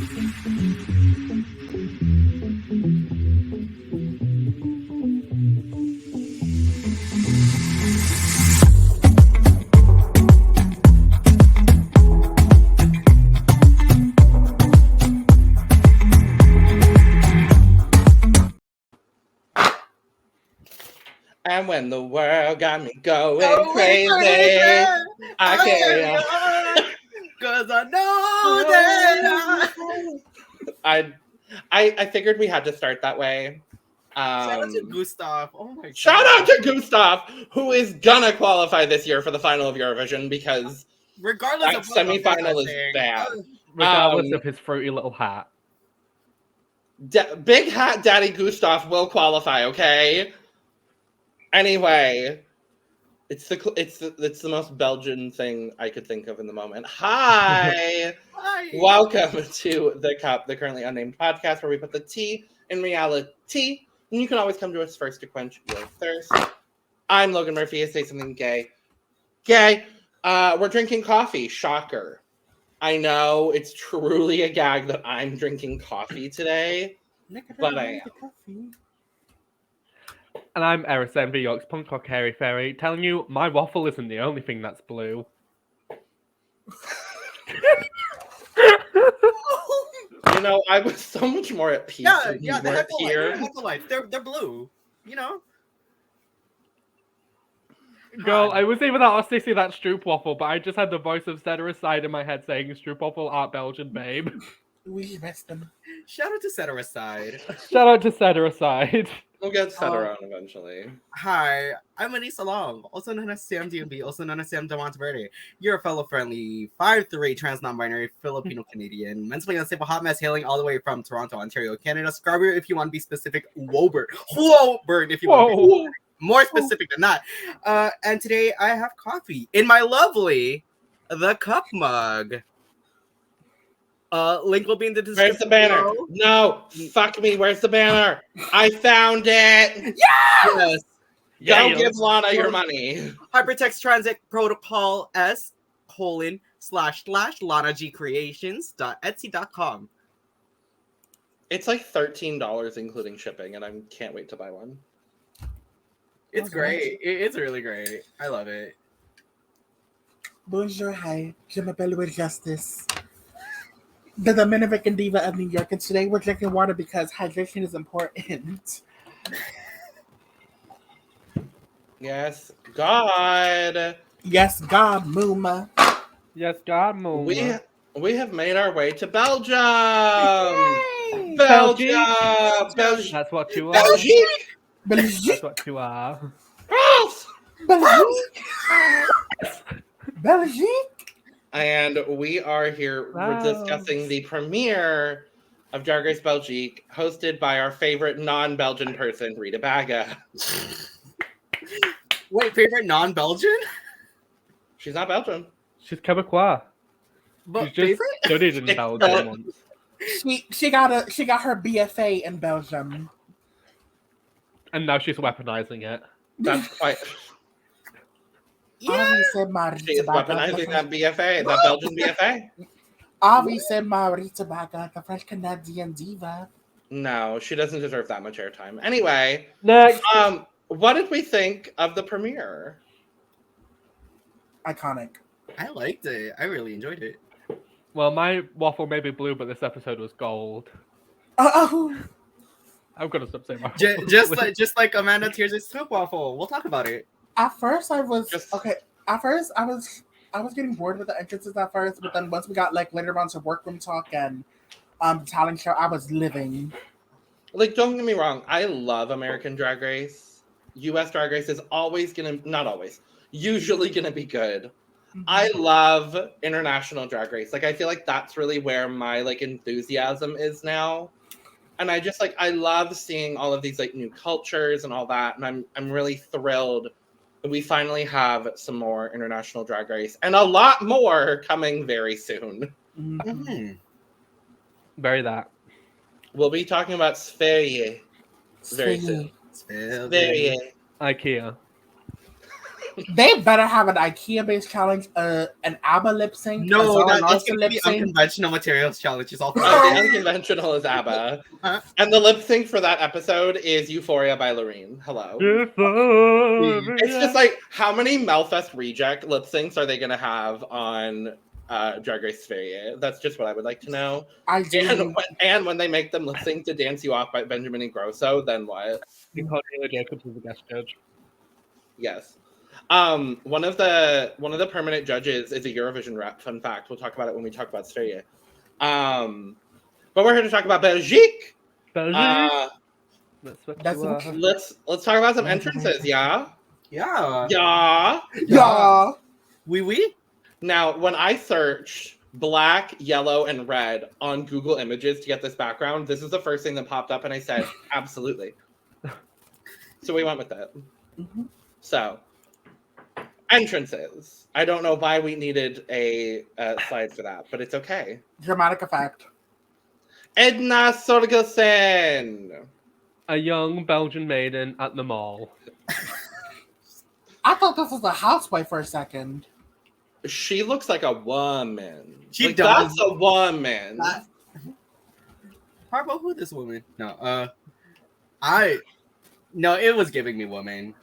And when the world got me going crazy, I carry on. Because I know that I figured we had to start that way. Shout out to Gustav. Oh my god. Shout out to Gustav, who is gonna qualify this year for the final of Eurovision because regardless that of what semifinal is bad. Regardless of his fruity little hat. Big Hat Daddy Gustav will qualify, okay? Anyway, it's the most Belgian thing I could think of in the moment. Hi! Hi! Welcome to The Cup, the Currently Unnamed Podcast, where we put the tea in reality. And you can always come to us first to quench your thirst. I'm Logan Murphy. I say something gay. Gay! We're drinking coffee. Shocker. I know it's truly a gag that I'm drinking coffee today, but I am. And I'm Eris Envy York's punk rock hairy fairy, telling you my waffle isn't the only thing that's blue. You know, I was so much more at peace. Yeah, the Heckle-Lights, they're blue. You know? Girl, I was even asked to see that Stroop waffle, but I just had the voice of Cedaricide in my head saying Stroop waffle aren't Belgian, babe. We missed them. Shout out to Cedaricide. Shout out to Cedaricide. We'll get Cedar on eventually. Hi, I'm Aneesa Long, also known as Sam DMB, also known as Sam Demonteverde. You're a fellow friendly 5'3" trans non-binary Filipino Canadian, mentally unstable hot mess hailing all the way from Toronto, Ontario, Canada. Scarborough if you want to be specific. Woburn if you want to be more specific than that. And today I have coffee in my lovely The Cup mug. Link will be in the description. Where's the banner? below. No, fuck me. Where's the banner? I found it. Yes. Go give Lana your money. Hypertext Transit Protocol S : /LanaGCreations.etsy.com. It's like $13 including shipping, and I can't wait to buy one. It's great. It's really great. I love it. Bonjour, hi. Je m'appelle with Justice. The Dominican Diva of New York, and today we're drinking water because hydration is important. Yes, God. Yes, God, Mooma. Yes, God, Mooma. We have made our way to Belgium. Yay! Belgium. That's what you are. Belgique. That's Belgique. what you are. France. Belgique. Belgique. And we are here we're discussing the premiere of Drag Race Belgique, hosted by our favorite non-Belgian person, Rita Baga. Wait, favorite non-Belgian? She's not Belgian. She's Quebecois. But She's just favorite? studied in Belgium once. She got her BFA in Belgium. And now she's weaponizing it. That's quite... Yeah. She is weaponizing that BFA, that Belgian BFA. Obviously, Marita Baga, the French Canadian diva. No, she doesn't deserve that much airtime. Anyway, Next. what did we think of the premiere? Iconic. I liked it. I really enjoyed it. Well, my waffle may be blue, but this episode was gold. Oh. I'm gonna stop saying my Just like Amanda Tears' Scoop Waffle. We'll talk about it. At first, I was getting bored with the entrances at first, but then once we got later on to workroom talk and talent show, I was living. Like, don't get me wrong, I love American Drag Race. US Drag Race is usually gonna be good. Mm-hmm. I love international Drag Race. Like, I feel like that's really where my enthusiasm is now. And I just I love seeing all of these new cultures and all that, and I'm really thrilled. We finally have some more international Drag Race and a lot more coming very soon. Mm-hmm. Very that. We'll be talking about Sverige very soon. Sverige. IKEA. They better have an IKEA-based challenge, an ABBA lip sync. No, a Zara that's Larsson going to be lip sync. unconventional materials challenge. Is all. The unconventional is ABBA. Huh? And the lip sync for that episode is Euphoria by Loreen. Hello. It's just like, how many Melfest reject lip syncs are they going to have on Drag Race Belgique? That's just what I would like to know. And when they make them lip sync to Dance You Off by Benjamin Ingrosso, then what? Cordelia Jacobs is a guest judge. Yes. One of the permanent judges is a Eurovision rep. Fun fact. We'll talk about it when we talk about Australia. But we're here to talk about Belgique. Let's talk about some entrances. Yeah. Yeah. Oui. Now, when I searched black, yellow, and red on Google Images to get this background, this is the first thing that popped up, and I said, absolutely. So we went with it. Mm-hmm. So, entrances. I don't know why we needed a slide for that, but it's okay. Dramatic effect. Edna Sorgelsen. A young Belgian maiden at the mall. I thought this was a housewife for a second. She looks like a woman. She does. That's a woman. How about who this woman? No, it was giving me woman.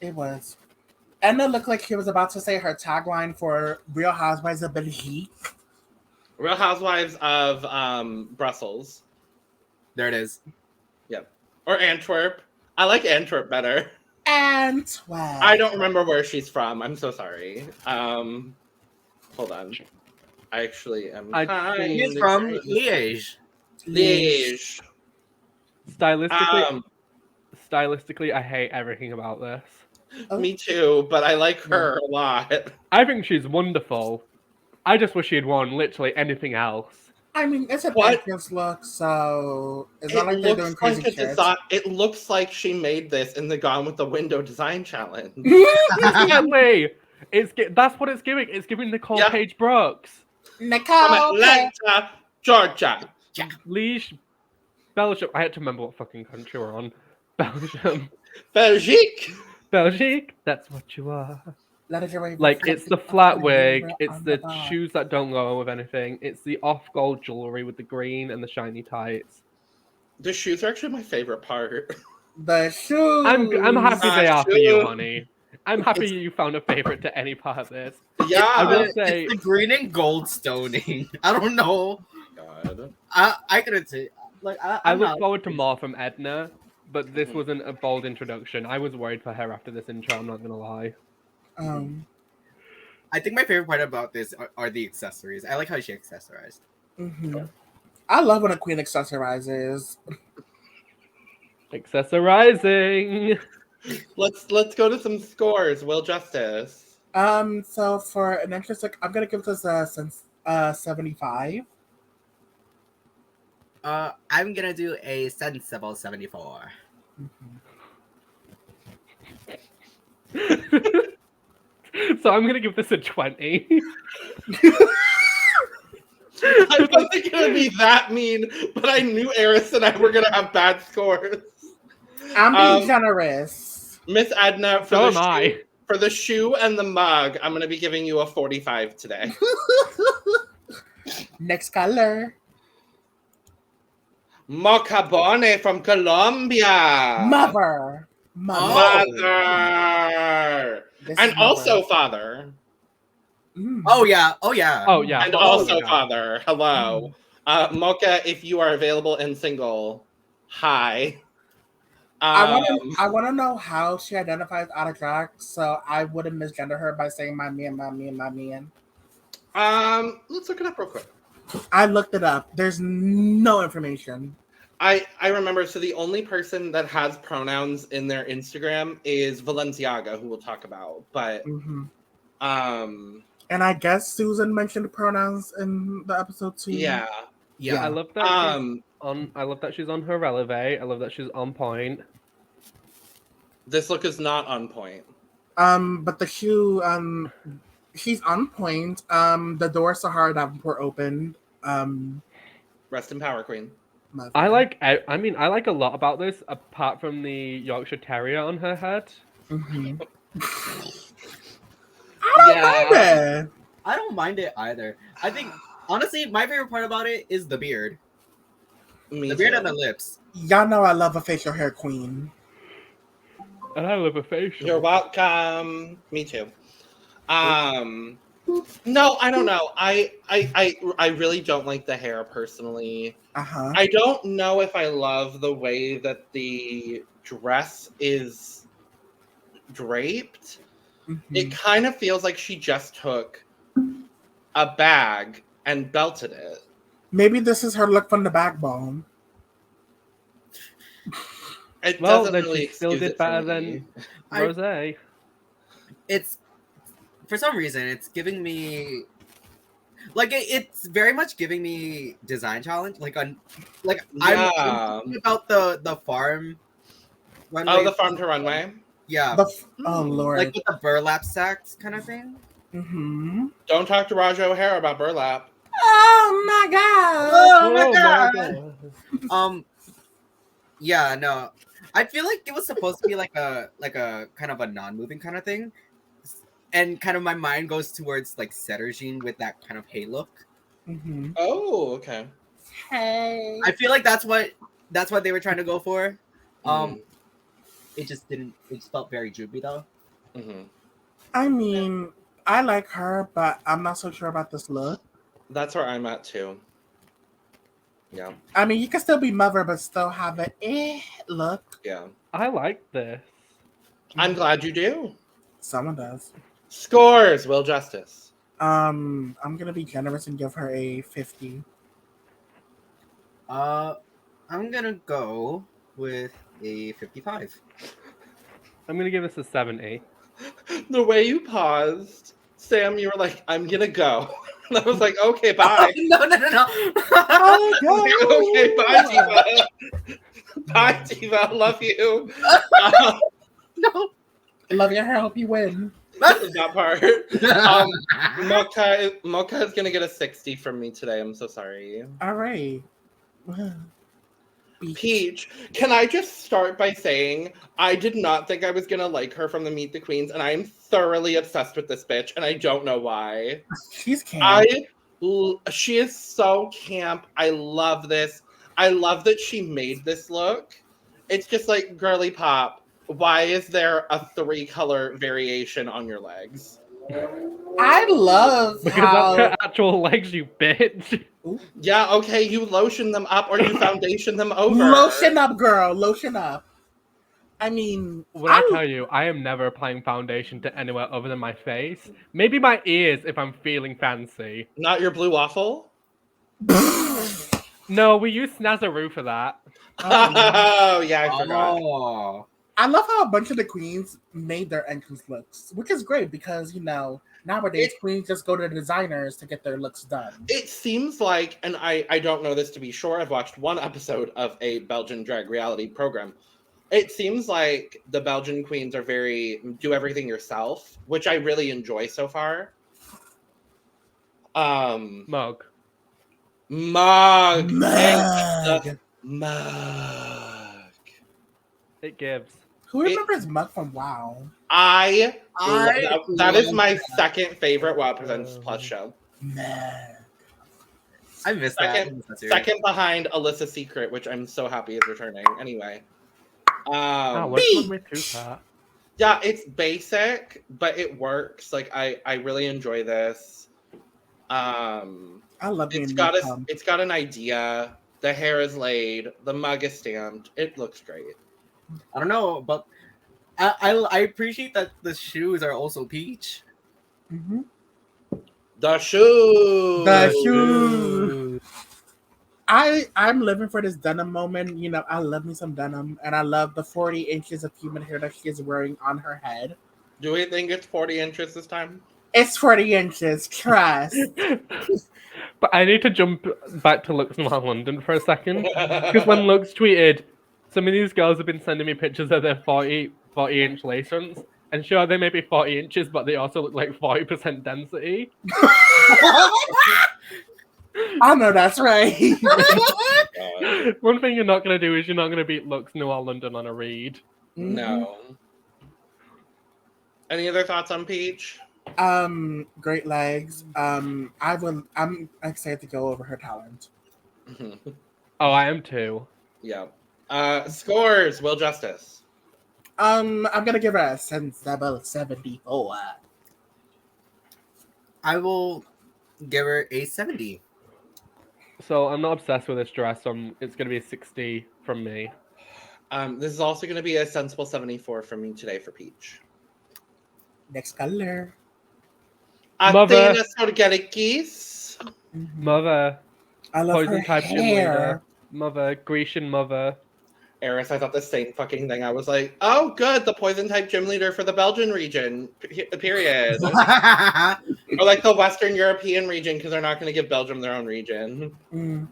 It was. Edna looked like she was about to say her tagline for Real Housewives of Belgique. Real Housewives of Brussels. There it is. Yep. Or Antwerp. I like Antwerp better. Antwerp. I don't remember where she's from. I'm so sorry. Hold on. I actually am. She's from Liège. Liège. Stylistically, I hate everything about this. Me too, but I like her a lot. I think she's wonderful. I just wish she'd worn literally anything else. I mean, it's an entrance look, so it's not like they're doing crazy shit. It looks like she made this in the Gone with the Window design challenge. Exactly. That's what it's giving. It's giving Nicole Page Brooks. Nicole from Atlanta, Georgia. Liège, Belgium. I had to remember what fucking country we're on. Belgium. Belgique. Belgique. That's what you are. Like, it's the flat wig, it's the shoes that don't go with anything, it's the off-gold jewelry with the green and the shiny tights. The shoes are actually my favorite part. The shoes! I'm happy they are for you, honey. I'm happy you found a favorite to any part of this. Yeah! I will say... It's the green and gold stoning. I don't know. God. I couldn't say... I look forward to more from Edna, but this wasn't a bold introduction. I was worried for her after this intro, I'm not gonna lie. I think my favorite part about this are the accessories. I like how she accessorized. Mm-hmm. I love when a queen accessorizes. Accessorizing. Let's go to some scores. Will Justice. So for an entrance, I'm gonna give this a 75. I'm gonna do a sensible 74. Mm-hmm. So I'm gonna give this a 20. I wasn't gonna be that mean, but I knew Eris and I were gonna have bad scores. I'm being generous. Miss Edna, for the shoe and the mug, I'm gonna be giving you a 45 today. Next color. Mocca Bone from Colombia. Mother. And also father. Oh yeah. And also father. Hello. Mocca, if you are available and single, hi. I want to know how she identifies out of drag, so I wouldn't misgender her by saying my man. Let's look it up real quick. I looked it up. There's no information. I remember, so the only person that has pronouns in their Instagram is Valenciaga, who we'll talk about. But and I guess Susan mentioned pronouns in the episode too. Yeah. I love that. I love that she's on her releve. I love that she's on point. This look is not on point. But the shoe, she's on point. The door Sahara Davenport opened. Rest in power, Queen. I like a lot about this, apart from the Yorkshire Terrier on her head. Mm-hmm. Yeah. I don't mind it either. I think honestly, my favorite part about it is the beard. Me The beard too. and the lips. Y'all know I love a facial hair queen. And I love a facial. You're welcome. Me too. No, I don't know. I really don't like the hair personally. Uh-huh. I don't know if I love the way that the dress is draped. Mhm. It kind of feels like she just took a bag and belted it. Maybe this is her look from the backbone. It Well, doesn't then really she still excuse did it for better me. than Rosé. It's for some reason it's giving me like it's very much giving me design challenge. Like I'm thinking about the farm runway. Oh, the farm to runway. Yeah. Oh, Lord. Like with the burlap sacks kind of thing. Mm-hmm. Don't talk to Raja O'Hara about burlap. Oh, my God. Oh my God. Yeah, no. I feel like it was supposed to be like a kind of a non-moving kind of thing. And kind of my mind goes towards like Cetterjean with that kind of hay look. Mm-hmm. Oh, okay. Hey. I feel like that's what they were trying to go for. It just felt very droopy though. Mm-hmm. I mean, I like her, but I'm not so sure about this look. That's where I'm at too. Yeah. I mean, you can still be mother, but still have an look. Yeah. I like this. I'm glad you do. Someone does. Scores, Will Justice. I'm gonna be generous and give her a 50. I'm gonna go with a 55. I'm gonna give this a 70. The way you paused, Sam, you were like, I'm gonna go. And I was like, okay, bye. No. Okay, bye, Diva. Bye, Diva. Love you. No. Love your hair. Hope you win. That part. Mocca is gonna get a 60 from me today. I'm so sorry. All right. Peach, can I just start by saying I did not think I was gonna like her from the Meet the Queens, and I am thoroughly obsessed with this bitch, and I don't know why. She's camp. She is so camp. I love this. I love that she made this look. It's just like girly pop. Why is there a 3-color variation on your legs? I love Because how... that's her actual legs, you bitch. Yeah, okay, you lotion them up or you foundation them over. Lotion up, girl. Lotion up. I mean... When I tell you, I am never applying foundation to anywhere other than my face. Maybe my ears if I'm feeling fancy. Not your blue waffle? No, we use Snazaroo for that. Oh, yeah, I forgot. Oh. I love how a bunch of the queens made their entrance looks, which is great because, you know, nowadays queens just go to designers to get their looks done. It seems like, and I don't know this to be sure, I've watched one episode of a Belgian drag reality program. It seems like the Belgian queens are do everything yourself, which I really enjoy so far. Mug. Mug. It gives. Who remembers Mug from WoW? That is my second favorite WoW Presents Plus show. Mug. I missed that. Second behind Alyssa Secret, which I'm so happy is returning. Anyway. Yeah, it's basic, but it works. Like I really enjoy this. I love it's got an idea. The hair is laid. The mug is stamped. It looks great. I don't know, but I appreciate that the shoes are also peach. Mm-hmm. The shoes. I'm living for this denim moment. You know, I love me some denim, and I love the 40 inches of human hair that she is wearing on her head. Do we think it's 40 inches this time? It's 40 inches. Trust. But I need to jump back to Lux Noir London for a second. Because when Lux tweeted, some of these girls have been sending me pictures of their 40-inch lace fronts. And sure, they may be 40 inches, but they also look like 40% density. I know that's right. One thing you're not going to do is you're not going to beat Lux Noir London on a read. No. Any other thoughts on Peach? Great legs. I'm excited to go over her talent. Oh, I am too. Yeah. Scores, Will Justice. I'm gonna give her a sensible 74. I will give her a 70. So I'm not obsessed with this dress, so it's going to be a 60 from me. This is also going to be a sensible 74 from me today for Peach. Next color. Mother. Athena Sorgelikis. Mother. I love Poison her type gym hair. leader. Mother. Grecian mother. Eris, I thought the same fucking thing. I was like, oh, good, the poison type gym leader for the Belgian region, period. Or like the Western European region, because they're not going to give Belgium their own region.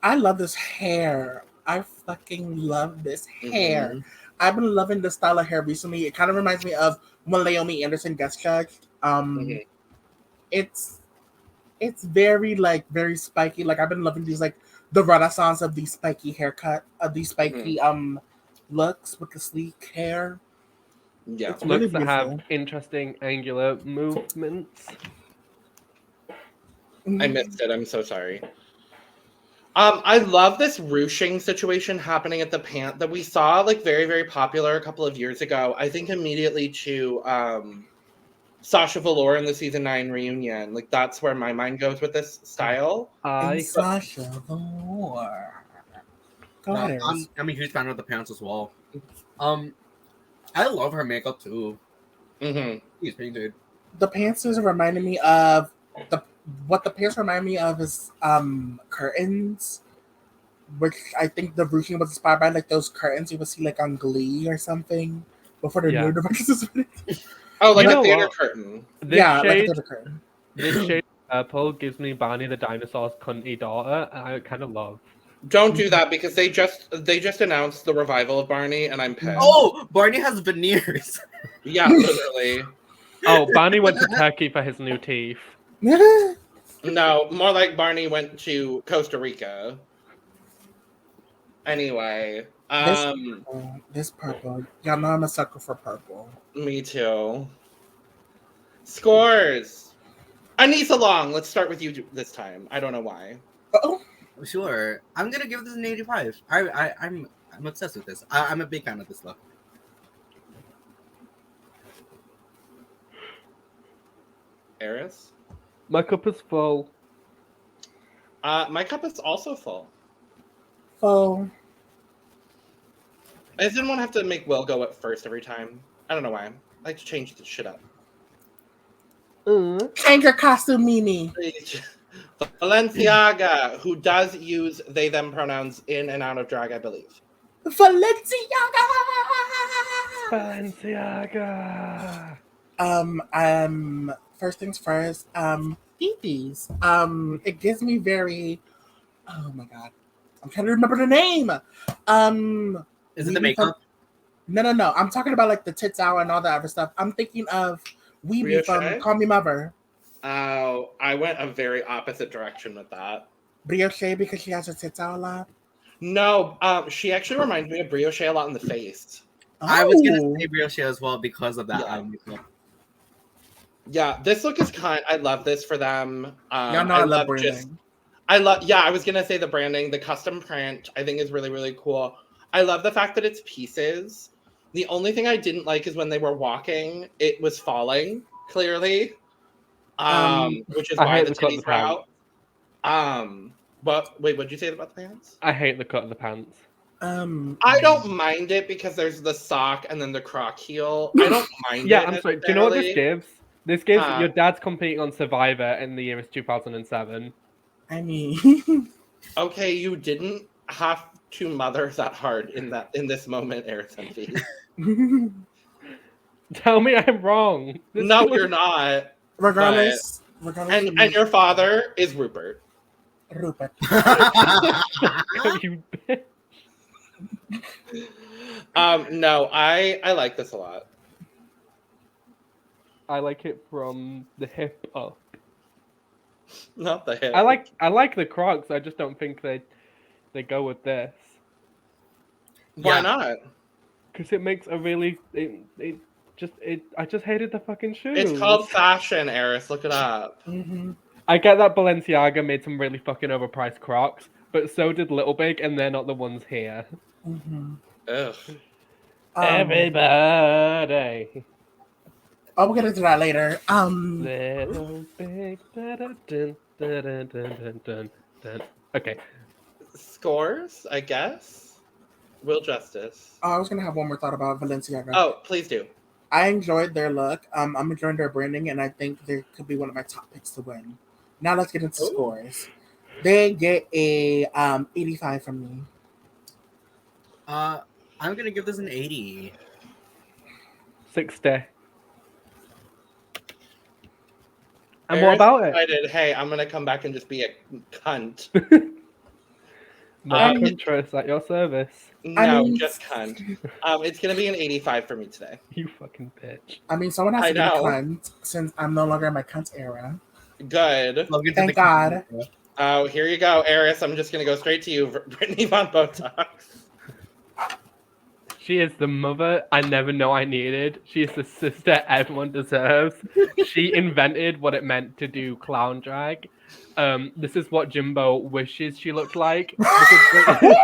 I love this hair. I fucking love this hair. Mm-hmm. I've been loving this style of hair recently. It kind of reminds me of when Naomi Anderson guest judged. It's very very spiky. Like I've been loving these the renaissance of these spiky haircut, of these spiky looks with the sleek hair. Yeah, it's really Looks that have beautiful. interesting angular movements. I missed it. I'm so sorry. I love this ruching situation happening at the pant that we saw very, very popular a couple of years ago. I think immediately to Sasha Velour in the season 9 reunion. Like that's where my mind goes with this style. Sasha Velour. Go ahead, Eris. I'm a huge fan of the pants as well. I love her makeup too. She's painted. The pants is reminding me of what the pants remind me of is curtains, which I think the ruching was inspired by those curtains you would see on Glee or something before the new devices. Oh, like You a theater know curtain. This Yeah, like a shade, theater curtain. this shade of purple gives me Barney the dinosaur's cunty daughter, and I kind of love. Don't do that because they just announced the revival of Barney, and I'm pissed. Oh, Barney has veneers. Yeah, literally. Oh, Barney went to Turkey for his new teeth. No, more like Barney went to Costa Rica. Anyway, this purple. Y'all know I'm a sucker for purple. Me too. Scores. Aneesa Long. Let's start with you this time. I don't know why. Oh, Sure, I'm gonna give this an 85. I'm obsessed with this. I'm a big fan of this look. Eris? My cup is full. My cup is also full. oh. I just didn't want to have to make Will go at first every time. I don't know why. I like to change the shit up. Change your costume, Mimi. Valenciaga, who does use they them pronouns in and out of drag, I believe. Valenciaga. First things first. These. It gives me very. Oh my god, I'm trying to remember the name. Is it the makeup? No. I'm talking about the tits out and all that other stuff. I'm thinking of Weeby from Call Me Mother. Oh, I went a very opposite direction with that. Brioche because she has her tits out a lot. No, she actually reminds me of Brioche a lot in the face. Oh. I was gonna say Brioche as well because of that. Yeah, this look is I love this for them. Y'all know I love branding. I was gonna say the branding, the custom print, I think is really, really cool. I love the fact that it's pieces. The only thing I didn't like is when they were walking, it was falling, clearly. Which is why the titties were out. What'd you say about the pants? I hate the cut of the pants. I don't mind it because there's the sock and then the croc heel. I don't mind it. Yeah, I'm sorry. Do you know what this gives? This gives your dad's competing on Survivor in the year of 2007. I mean, okay, you didn't have to mother that hard in this moment, Eris and Fee. Tell me I'm wrong. No, you're not. Regardless. And your father is Rupert. Rupert. You bitch. No, I like this a lot. I like it from the hip up. Not the hip. I like the Crocs. I just don't think they go with this. Why not? Because it makes a really I just hated the fucking shoes. It's called fashion, Eris. Look it up. Mm-hmm. I get that Balenciaga made some really fucking overpriced Crocs, but so did Little Big, and they're not the ones here. Mm-hmm. Ugh. Everybody. We'll get into that later. Little Big. Dun, dun, dun, dun, dun, dun. Okay. Scores, I guess. Will Justice. I was gonna have one more thought about Valenciaga. Oh, please do. I enjoyed their look. I'm enjoying their branding, and I think they could be one of my top picks to win. Now let's get into scores. They get a 85 from me. I'm gonna give this an 80. 60. And Eris what about it? decided, hey, I'm gonna come back and just be a cunt. Huntress at your service. No, just cunt. It's gonna be an 85 for me today. You fucking bitch. I mean, someone has I to be a know. cunt since I'm no longer in my cunt era. Good. Logan Thank did the- God. Oh, here you go, Eris. I'm just gonna go straight to you, Brittany von Bottoks. She is the mother I never know I needed. She is the sister everyone deserves. She invented what it meant to do clown drag. This is what Jimbo wishes she looked like. Because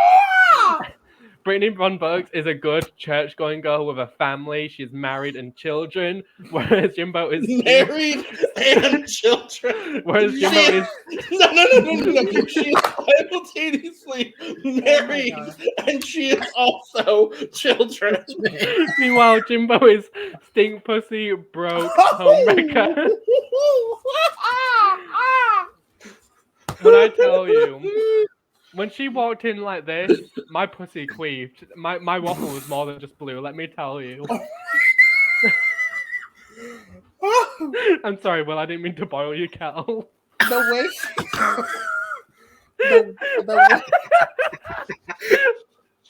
Brittany von Bottoks is a good church-going girl with a family. She's married and children, whereas Jimbo is Married and children. Whereas Jimbo is No. She is simultaneously married and she is also children. meanwhile Jimbo is stink pussy, broke, homewrecker. When I tell you, when she walked in like this, my pussy queefed. My waffle was more than just blue, let me tell you. I'm sorry, Will, I didn't mean to boil your kettle. The way the way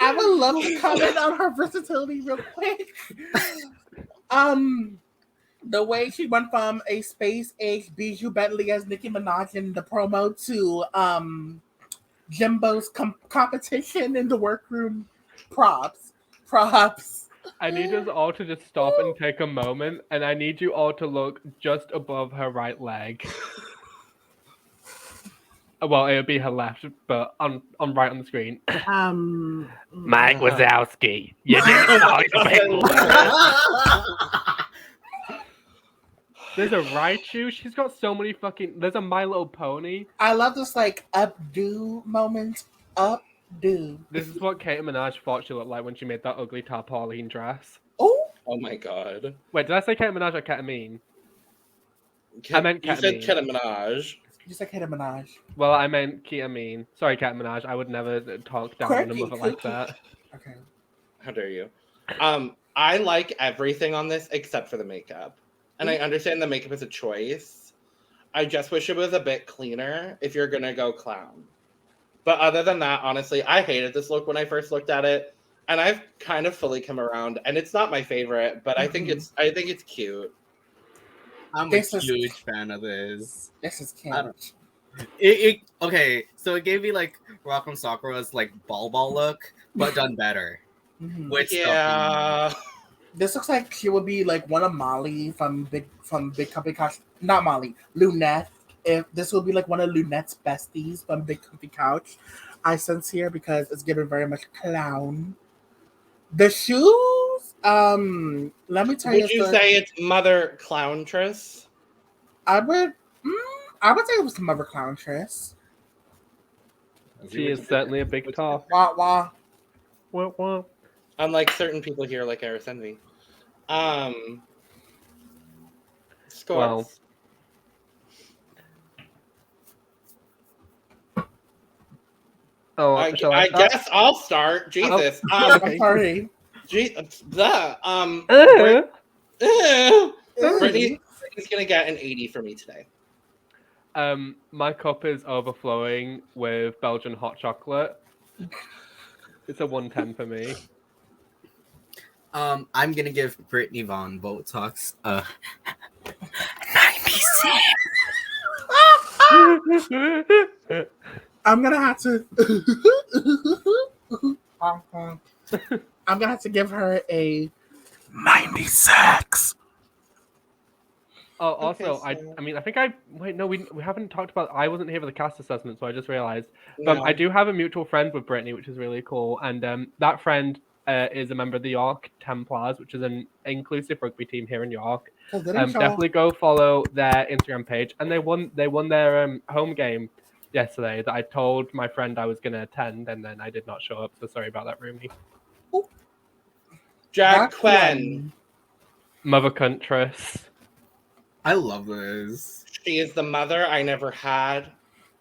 I have a little comment on her versatility real quick. The way she went from a space-age Bijou Bentley as Nicki Minaj in the promo to Jimbo's competition in the workroom. Props. I need us all to just stop and take a moment, and I need you all to look just above her right leg. Well, it would be her left, but on right on the screen. Mike Wazowski. You didn't know There's a Raichu. She's got so many fucking. There's a My Little Pony. I love this like updo moment. Updo. This is what Kate Minaj thought she looked like when she made that ugly tarpaulin dress. Oh, Oh my god. Wait, did I say Kate Minaj or ketamine? I meant You said ketamine. Minaj. you said Nicki Minaj. Well, I meant ketamine. Sorry, Kate Minaj. I would never talk down on a mother like that. Okay. How dare you? I like everything on this except for the makeup. And I understand the makeup is a choice. I just wish it was a bit cleaner if you're gonna go clown. But other than that, honestly, I hated this look when I first looked at it. And I've kind of fully come around. And it's not my favorite, but I think it's cute. I'm This a is- huge fan of this. This is I cute. Okay, so it gave me like Rock'em Sakura's like ball look, but done better. Mhm. With Yeah. This looks like she would be like one of Molly from Big Comfy Couch. Not Molly, Lunette. If this would be like one of Lunette's besties from Big Comfy Couch. I sense here because it's given very much clown. The shoes, let me tell you. Would you say it's Mother Clowntress? I would say it was the Mother Clowntress. She is certainly a big top. Wah wah. Wah, wah. Unlike certain people here, like Eris Envy. Scores. Well, Oh, I shall I start? guess I'll start. Jesus. I'm sorry. Brittany's gonna get an 80 for me today. My cup is overflowing with Belgian hot chocolate. It's a 110 for me. I'm gonna give Brittany von Bottoks a 96. I'm gonna have to. I'm gonna have to give her a 96. Oh, also, Okay, so- we haven't talked about. I wasn't here for the cast assessment, so I just realized. No. I do have a mutual friend with Brittany, which is really cool, and that friend is a member of the York Templars, which is an inclusive rugby team here in York. Definitely go follow their Instagram page, and they won their home game yesterday. That I told my friend I was going to attend, and then I did not show up. So sorry about that, Rumi. Drag Couenne. Mother Countess. I love this. She is the mother I never had.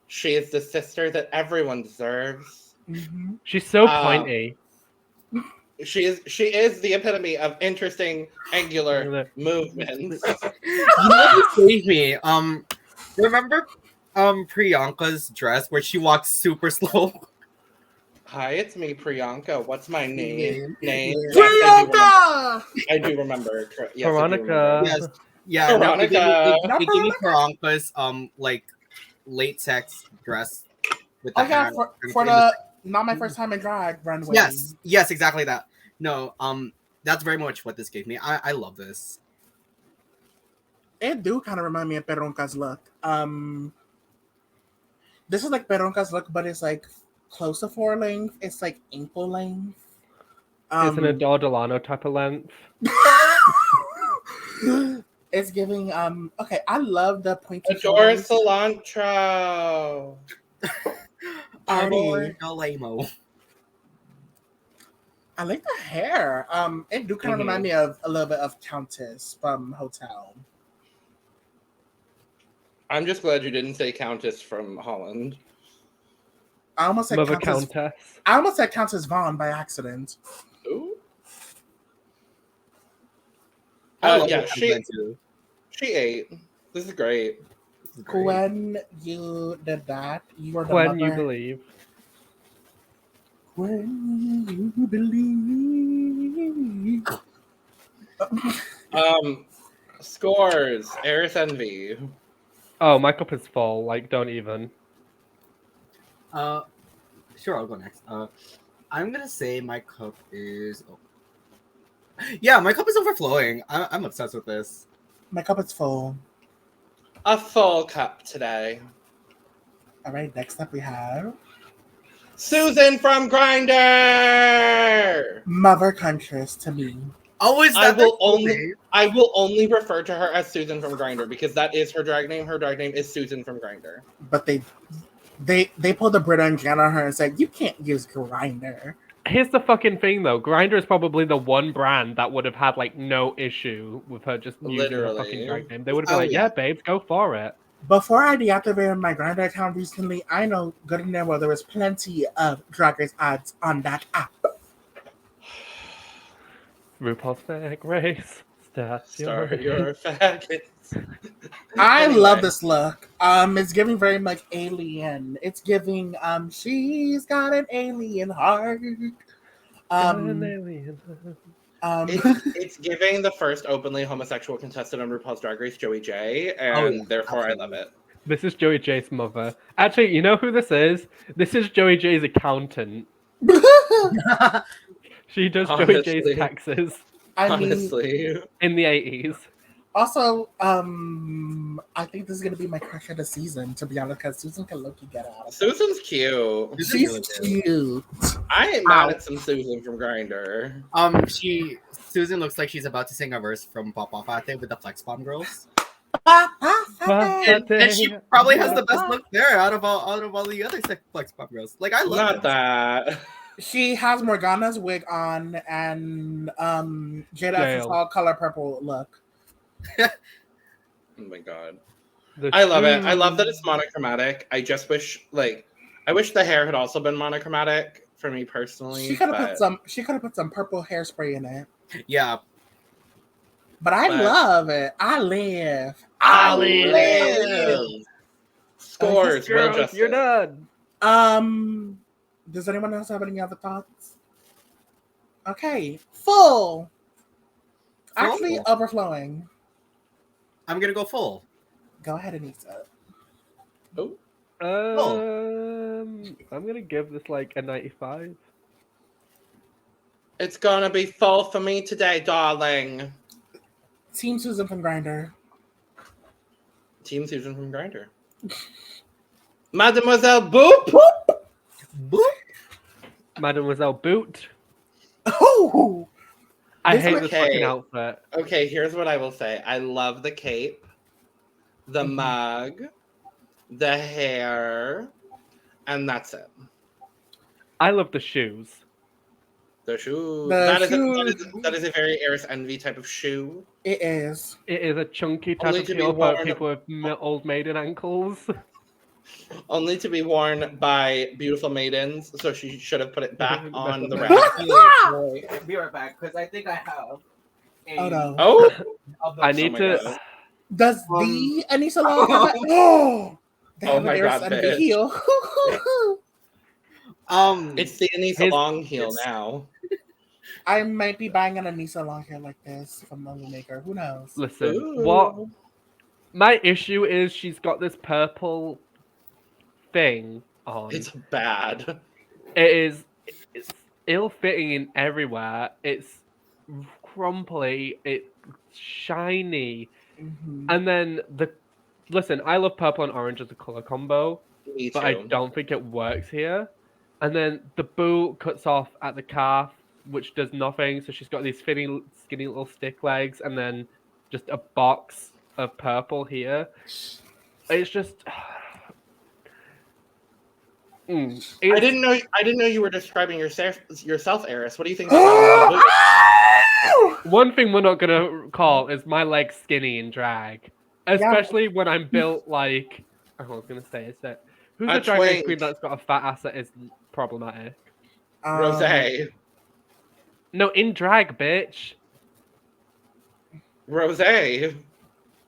She is the sister that everyone deserves. Mm-hmm. She's so pointy. She is the epitome of interesting angular movements. You know what this gave me? Remember Priyanka's dress where she walks super slow? Hi, it's me, Priyanka. What's my name? Name. Yes, I do remember. Yes, Veronica. Yes. Yeah, no, they gave me Priyanka's like latex dress with the Oh yeah, hat. for the not my first time in drag runway. Yes, exactly that. No, that's very much what this gave me. I love this. It do kind of remind me of Peronka's look. This is like Peronka's look, but it's like close to four length. It's like ankle length. It's an Adore Delano type of length. It's giving okay, I love the pointy Adore shoulders. cilantro. Arbor Galamo. I like the hair. It do kind of remind me of a little bit of Countess from Hotel. I'm just glad you didn't say Countess from Holland. I almost said Mother Countess. Countess. I almost said Countess Vaughn by accident. Ooh. Yeah, she ate. This is great. When you did that, you were the When you mother. believe. When you believe. Scores. Eris Envy. Oh, my cup is full. Like, don't even. Sure, I'll go next. I'm gonna say my cup is. Yeah, my cup is overflowing. I'm obsessed with this. My cup is full. A full cup today. All right, next up we have Susan from Grindr. Mother Countess to me. Always. I will only refer to her as Susan from Grindr because that is her drag name. Her drag name is Susan from Grindr. But they pulled the Brit and Jan on her and said, you can't use Grindr. Here's the fucking thing, though. Grindr is probably the one brand that would have had, like, no issue with her just using her fucking drag name. They would have been yeah, babes, go for it. Before I deactivated my Grindr account recently, I know good and damn well there was plenty of Drag Race ads on that app. RuPaul's Drag Race. Start your faggots. I Anyway. love this look. It's giving very much alien. It's giving she's got an alien heart. It's giving the first openly homosexual contestant on RuPaul's Drag Race, Joey J, and therefore I love it. This is Joey J's mother. Actually, you know who this is? This is Joey J's accountant. She does Joey J's taxes. Honestly. In the 80s. Also, I think this is gonna be my crush of the season, to be honest, because Susan can look get out of it. Susan's cute. She's cute. I ain't mad at some Susan from Grindr. Susan looks like she's about to sing a verse from Pop Off Ate with the Flex Bomb Girls. And she probably has the best look there out of all the other Flex Bomb Girls. Like, I love Not that. She has Morgana's wig on and Jada Essence all color purple look. Oh my god. I love it. I love that it's monochromatic. I just wish I wish the hair had also been monochromatic for me personally. She could have put some purple hairspray in it. Yeah. But I love it. I live. Scores. You're done. Does anyone else have any other thoughts? Okay. Full. Actually, overflowing. I'm gonna go full. Go ahead, Aneesa. I'm gonna give this like a 95. It's gonna be full for me today, darling. Team Susan from Grindr. Team Susan from Grindr. Mademoiselle Boop. Boop. Mademoiselle Boot. Oh, I This hate was- this fucking Okay. outfit. Okay, here's what I will say. I love the cape, the Mhm. mug, the hair, and that's it. I love the shoes. The shoe. The That is shoes. that is a very Eris Envy type of shoe. it is. It is a chunky type Only of to be heel for worn- people with old maiden ankles. Only to be worn by beautiful maidens, so she should have put it back on the rack. Be right back, because I think I have. Oh no. Oh, Of I those- need my to. God. Does the Aneesa Long have it? Oh, they Oh have my an Eris God, Envy bitch. heel. It's the Aneesa His- long heel Yes. now. I might be buying an Aneesa Long hair like this from Movie Maker. Who knows? Listen, Ooh. what my issue is, she's got this purple thing on. It's bad. It's ill-fitting in everywhere. It's crumply. It's shiny, Mhm. and then listen. I love purple and orange as a color combo, Me too. but I don't think it works here. And then the boot cuts off at the calf, which does nothing. So she's got these skinny little stick legs, and then just a box of purple here. It's just. I It's- didn't know you were describing yourself, Eris. What do you think? About One thing we're not gonna call is my legs skinny in drag, especially when I'm built like. I was gonna say is that who's A the drag race twink. queen that's got a fat ass that is problematic? Rosé. No, in drag, bitch. Rosé.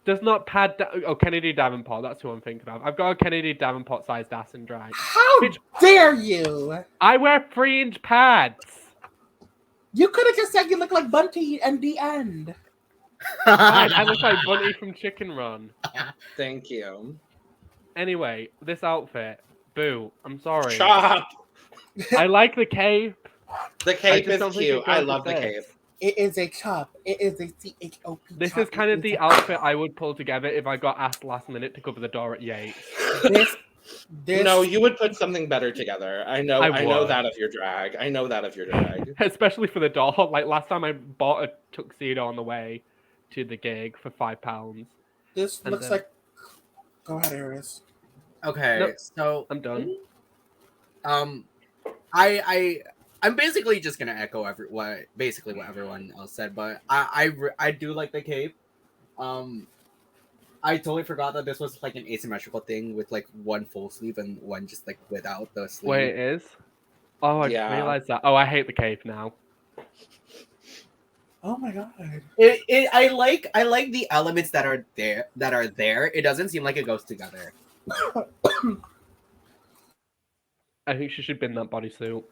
Does not pad. Kennedy Davenport. That's who I'm thinking of. I've got a Kennedy Davenport sized ass in drag. How Bitch. dare you? I wear 3-inch pads. You could have just said you look like Bunty and the end. Fine, I look like Bunty from Chicken Run. Thank you. Anyway, this outfit, boo. I'm sorry. Chop. I like the cape. The cape just is don't think cute. it goes I with love the this. cape. It is a chop. It is a CHOP. This chop. is kind It of the a- outfit I would pull together if I got asked last minute to cover the door at Yates. This, No, you would put something better together. I know. I I know would. that of your drag. I know that of your drag. Especially for the door. Like last time I bought a tuxedo on the way to the gig for £5. this And looks then- like. Go ahead, Eris. Okay, Nope. so I'm done. I'm basically just gonna echo what everyone else said, but I do like the cape. I totally forgot that this was like an asymmetrical thing with like one full sleeve and one just like without the sleeve. Wait, it is? Oh, I Yeah. just realized that. Oh, I hate the cape now. Oh my god. I like the elements that are there. It doesn't seem like it goes together. I think she should bin that bodysuit.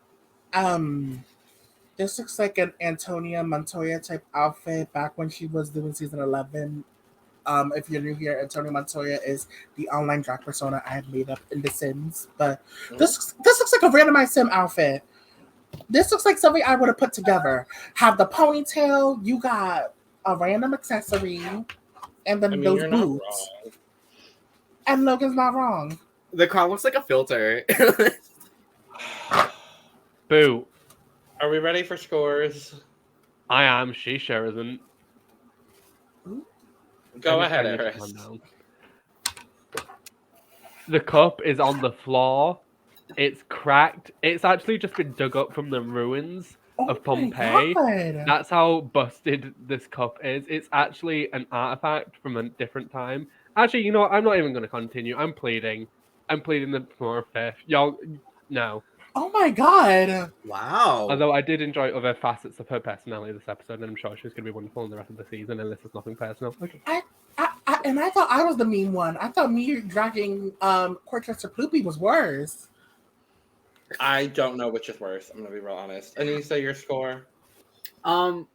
This looks like an Antonia Montoya type outfit back when she was doing season 11. If you're new here, Antonia Montoya is the online drag persona I have made up in The Sims. But this looks like a randomized sim outfit. This looks like something I would have put together. Have the ponytail, you got a random accessory, and then I mean, those you're not boots. wrong. And Logan's not wrong. The crown looks like a filter. Boo. Are we ready for scores? I am. She sure isn't. Go I ahead, need to Eris. calm down. The cup is on the floor. It's cracked. It's actually just been dug up from the ruins Oh of my Pompeii. God. That's how busted this cup is. It's actually an artifact from a different time. Actually, you know what? I'm not even going to continue. I'm pleading. I'm pleading the floor fifth. Y'all, no. Oh my god. Wow. Although I did enjoy other facets of her personality this episode, and I'm sure she's going to be wonderful in the rest of the season, and this is nothing personal. Okay. I thought I was the mean one. I thought me dragging Corchester Ploopy was worse. I don't know which is worse. I'm gonna be real honest. Aneesa, your score. I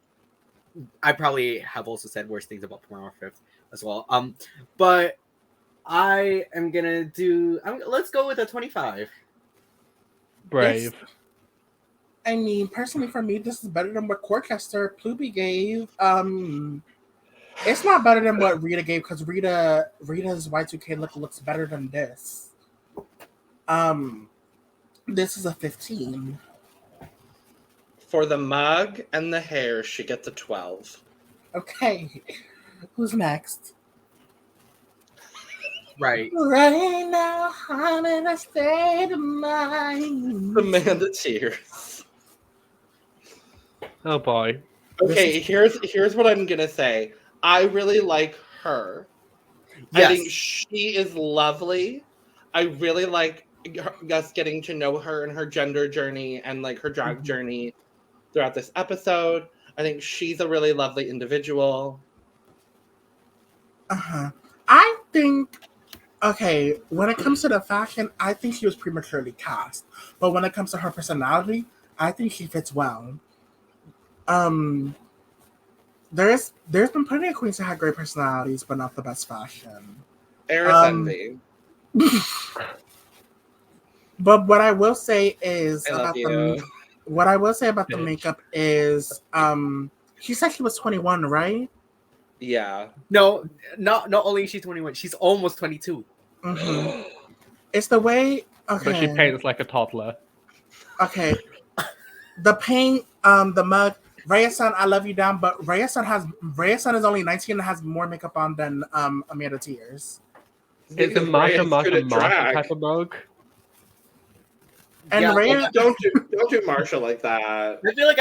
probably have also said worse things about Pomar Fifth as well. But I am gonna do. Let's go with a 25. Brave. I mean, personally for me, this is better than what Corchester Pluby gave. It's not better than what Rita gave because Rita's Y2K look looks better than this. This is a 15. For the mug and the hair, she gets a 12. Okay, who's next? Right. Right now, I'm in a state of mind. Amanda Tears. Oh boy. Okay, here's what I'm gonna say. I really like her. Yes. I think she is lovely. I really like us getting to know her and her gender journey and like her drag journey throughout this episode. I think she's a really lovely individual. I think, okay, when it comes to the fashion, I think she was prematurely cast. But when it comes to her personality, I think she fits well. There's been plenty of queens that had great personalities, but not the best fashion. Eris envy. But what I will say is I love about you. what I will say about the makeup is, she said she was 21, right? Yeah. No, not only is she 21, she's almost 22. Mm-hmm. It's the way. Okay. But she paints like a toddler. Okay. The paint, the mug. Raya-san, I love you down, but Raya-san is only 19 and has more makeup on than Amanda Tears. It's a Marsha type of mug. And Yeah, Raya, Don't do Marsha like that. I feel like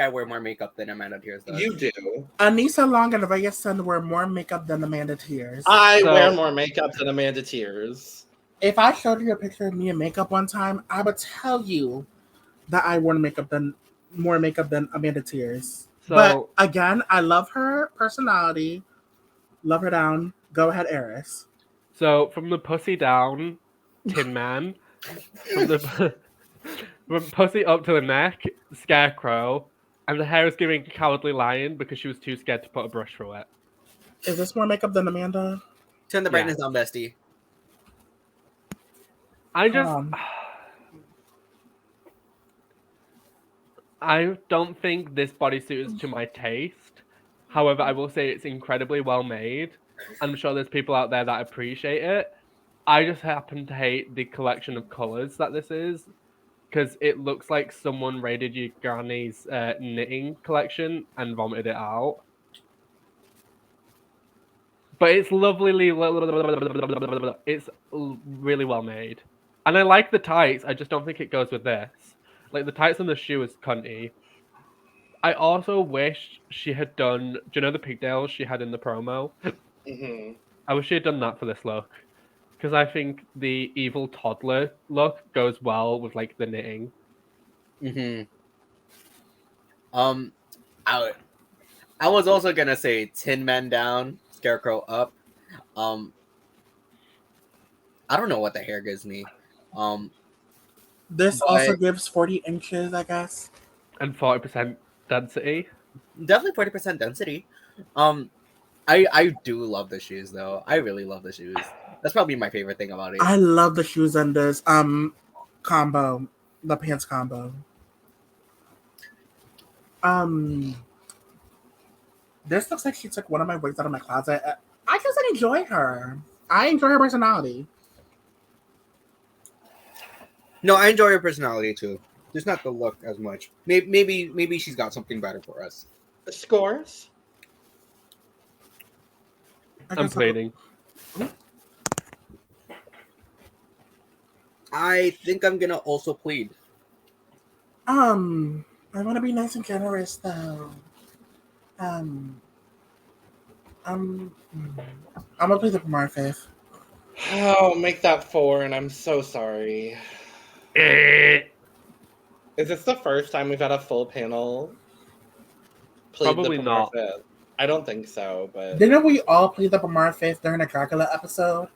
I wear more makeup than Amanda Tears does. You do. Aneesa Long and Raya-san wear more makeup than Amanda Tears. I wear more makeup than Amanda Tears. If I showed you a picture of me in makeup one time, I would tell you that I wore more makeup than Amanda Tears. So, but again, I love her personality. Love her down. Go ahead, Eris. So from the pussy down, Tin Man. From pussy up to the neck, Scarecrow. And the hair is giving Cowardly Lion because she was too scared to put a brush through it. Is this more makeup than Amanda? Turn the brightness down, bestie. I don't think this bodysuit is to my taste. However, I will say it's incredibly well made. I'm sure there's people out there that appreciate it. I just happen to hate the collection of colors that this is, because it looks like someone raided your granny's knitting collection and vomited it out. But it's it's really well made. And I like the tights, I just don't think it goes with this. Like, the tights on the shoe is cunty. I also wish she had done... Do you know the pigtails she had in the promo? Mm-hmm. I wish she had done that for this look. Because I think the evil toddler look goes well with, like, the knitting. Mm-hmm. I was also gonna say Tin Man down, Scarecrow up. I don't know what the hair gives me. This also gives 40 inches, I guess. And 40% density. Definitely 40% density. I do love the shoes though. I really love the shoes. That's probably my favorite thing about it. I love the shoes and this combo, the pants combo. This looks like she took one of my wigs out of my closet. I just enjoy her. I enjoy her personality. No, I enjoy her personality too. Just not the look as much. Maybe she's got something better for us. The scores? I'm pleading. I think I'm gonna also plead. I want to be nice and generous though. I'm gonna plead the Mar 5th. Oh, make that 4, and I'm so sorry. Is this the first time we've had a full panel? Probably not. I don't think so, but... Didn't we all plead the Mar 5th during the Dracula episode?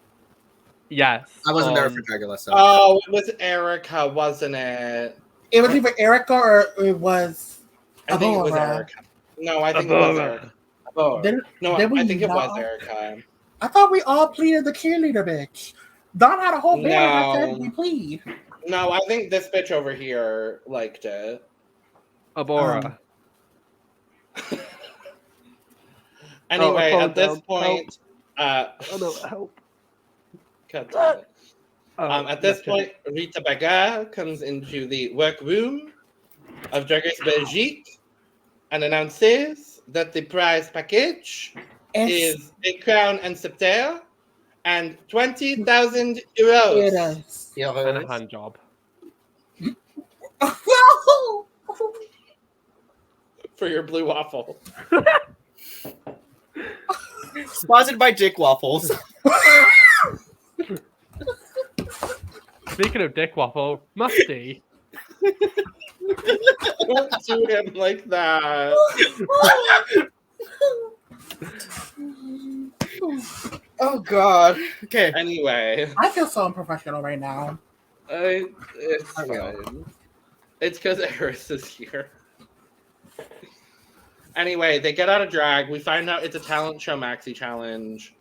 Yes. I wasn't there for Dracula, so... Oh, it was Erica, wasn't it? It was either Erica or it was... I think it was Erica. No, I think it was Erica. I think it was Erica. I thought we all pleaded the cheerleader bitch. Don had a whole banner that said we plead. No, I think this bitch over here liked it. Abora. Anyway, fall at this down. point, Oh no, help. God damn it. At this left point, Rita Baga comes into the workroom of Drag Race Belgique and announces that the prize package is a crown and scepter and 20,000 euros and a hand job. for your blue waffle. Sponsored by Dick Waffles. Speaking of dick waffle, musty. Don't do him like that. Oh God. Okay. Anyway, I feel so unprofessional right now. it's I will. fine. It's because Eris is here. Anyway, they get out of drag. We find out it's a talent show maxi challenge.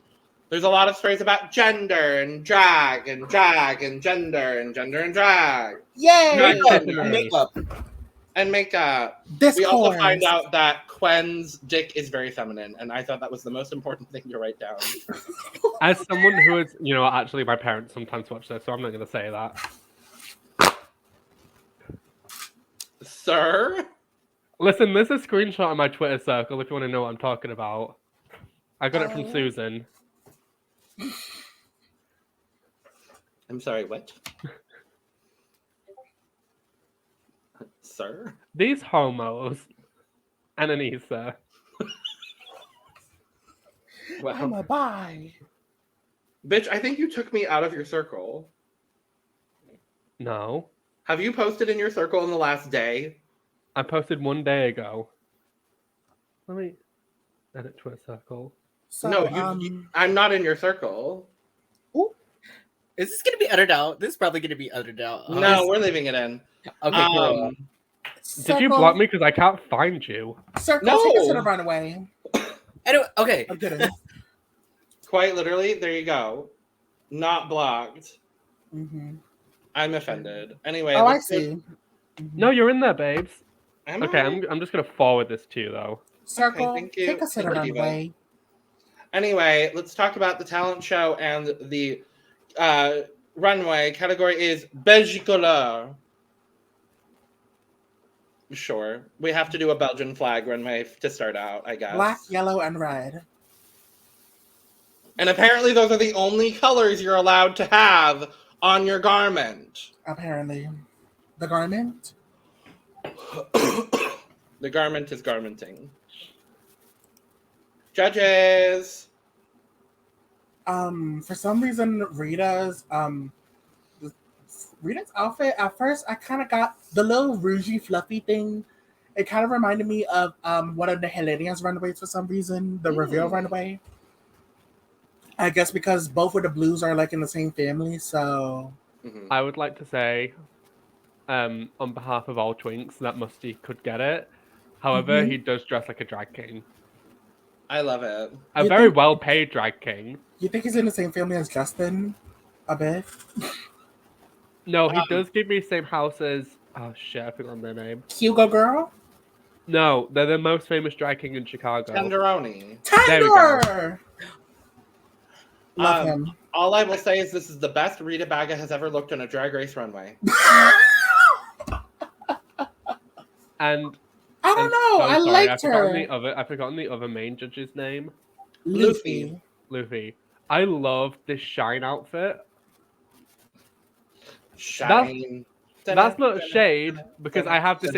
There's a lot of stories about gender and drag and drag and gender and gender and drag Yay! Makeup. and makeup. Discourse. We also find out that Quenne's dick is very feminine, and I thought that was the most important thing to write down. As someone who is, actually my parents sometimes watch this, so I'm not going to say that. Sir? Listen, there's a screenshot on my Twitter circle if you want to know what I'm talking about. I got it from Susan. I'm sorry, what? Sir? These homos and Aneesa. I'm a bi. Bitch, I think you took me out of your circle. No. Have you posted in your circle in the last day? I posted 1 day ago. Let me edit Twitter circle. So, No, I'm not in your circle. Is this gonna be edited out? This is probably gonna be edited out. No, we're leaving it in. Okay, cool. Did you block me? Because I can't find you. Circle, No. take us to the runway. Anyway, okay. I'm kidding. Quite literally, there you go. Not blocked. Mm-hmm. I'm offended. Anyway. Oh, I let's go- see. No, you're in there, babes. Am Okay, I? I'm just gonna forward this to you though. Circle, Okay, thank you. take us to the Thank you, runway. Anyway, let's talk about the talent show, and the runway category is Belgi-Color. Sure. We have to do a Belgian flag runway to start out, I guess. Black, yellow, and red. And apparently those are the only colors you're allowed to have on your garment. Apparently. The garment? The garment is garmenting. Judges. For some reason, Rita's outfit, at first I kind of got the little rougey fluffy thing. It kind of reminded me of one of the Hellenia's runways for some reason, the reveal runway. I guess because both of the blues are like in the same family, so I would like to say, on behalf of all twinks, that Musty could get it. However, he does dress like a drag king. I love it. A very well-paid drag king. You think he's in the same family as Justin? A bit? No, he does give me the same house as... Oh shit, I forgot their name. Hugo Girl? No, they're the most famous drag king in Chicago. Tenderoni. There we go. Tender! Love him. All I will say is this is the best Rita Baga has ever looked on a Drag Race runway. And I don't know. so I sorry, liked her. I've forgotten the other main judge's name. Luffy. Luffy. I love this shine outfit. Shine. That's not shade because I have this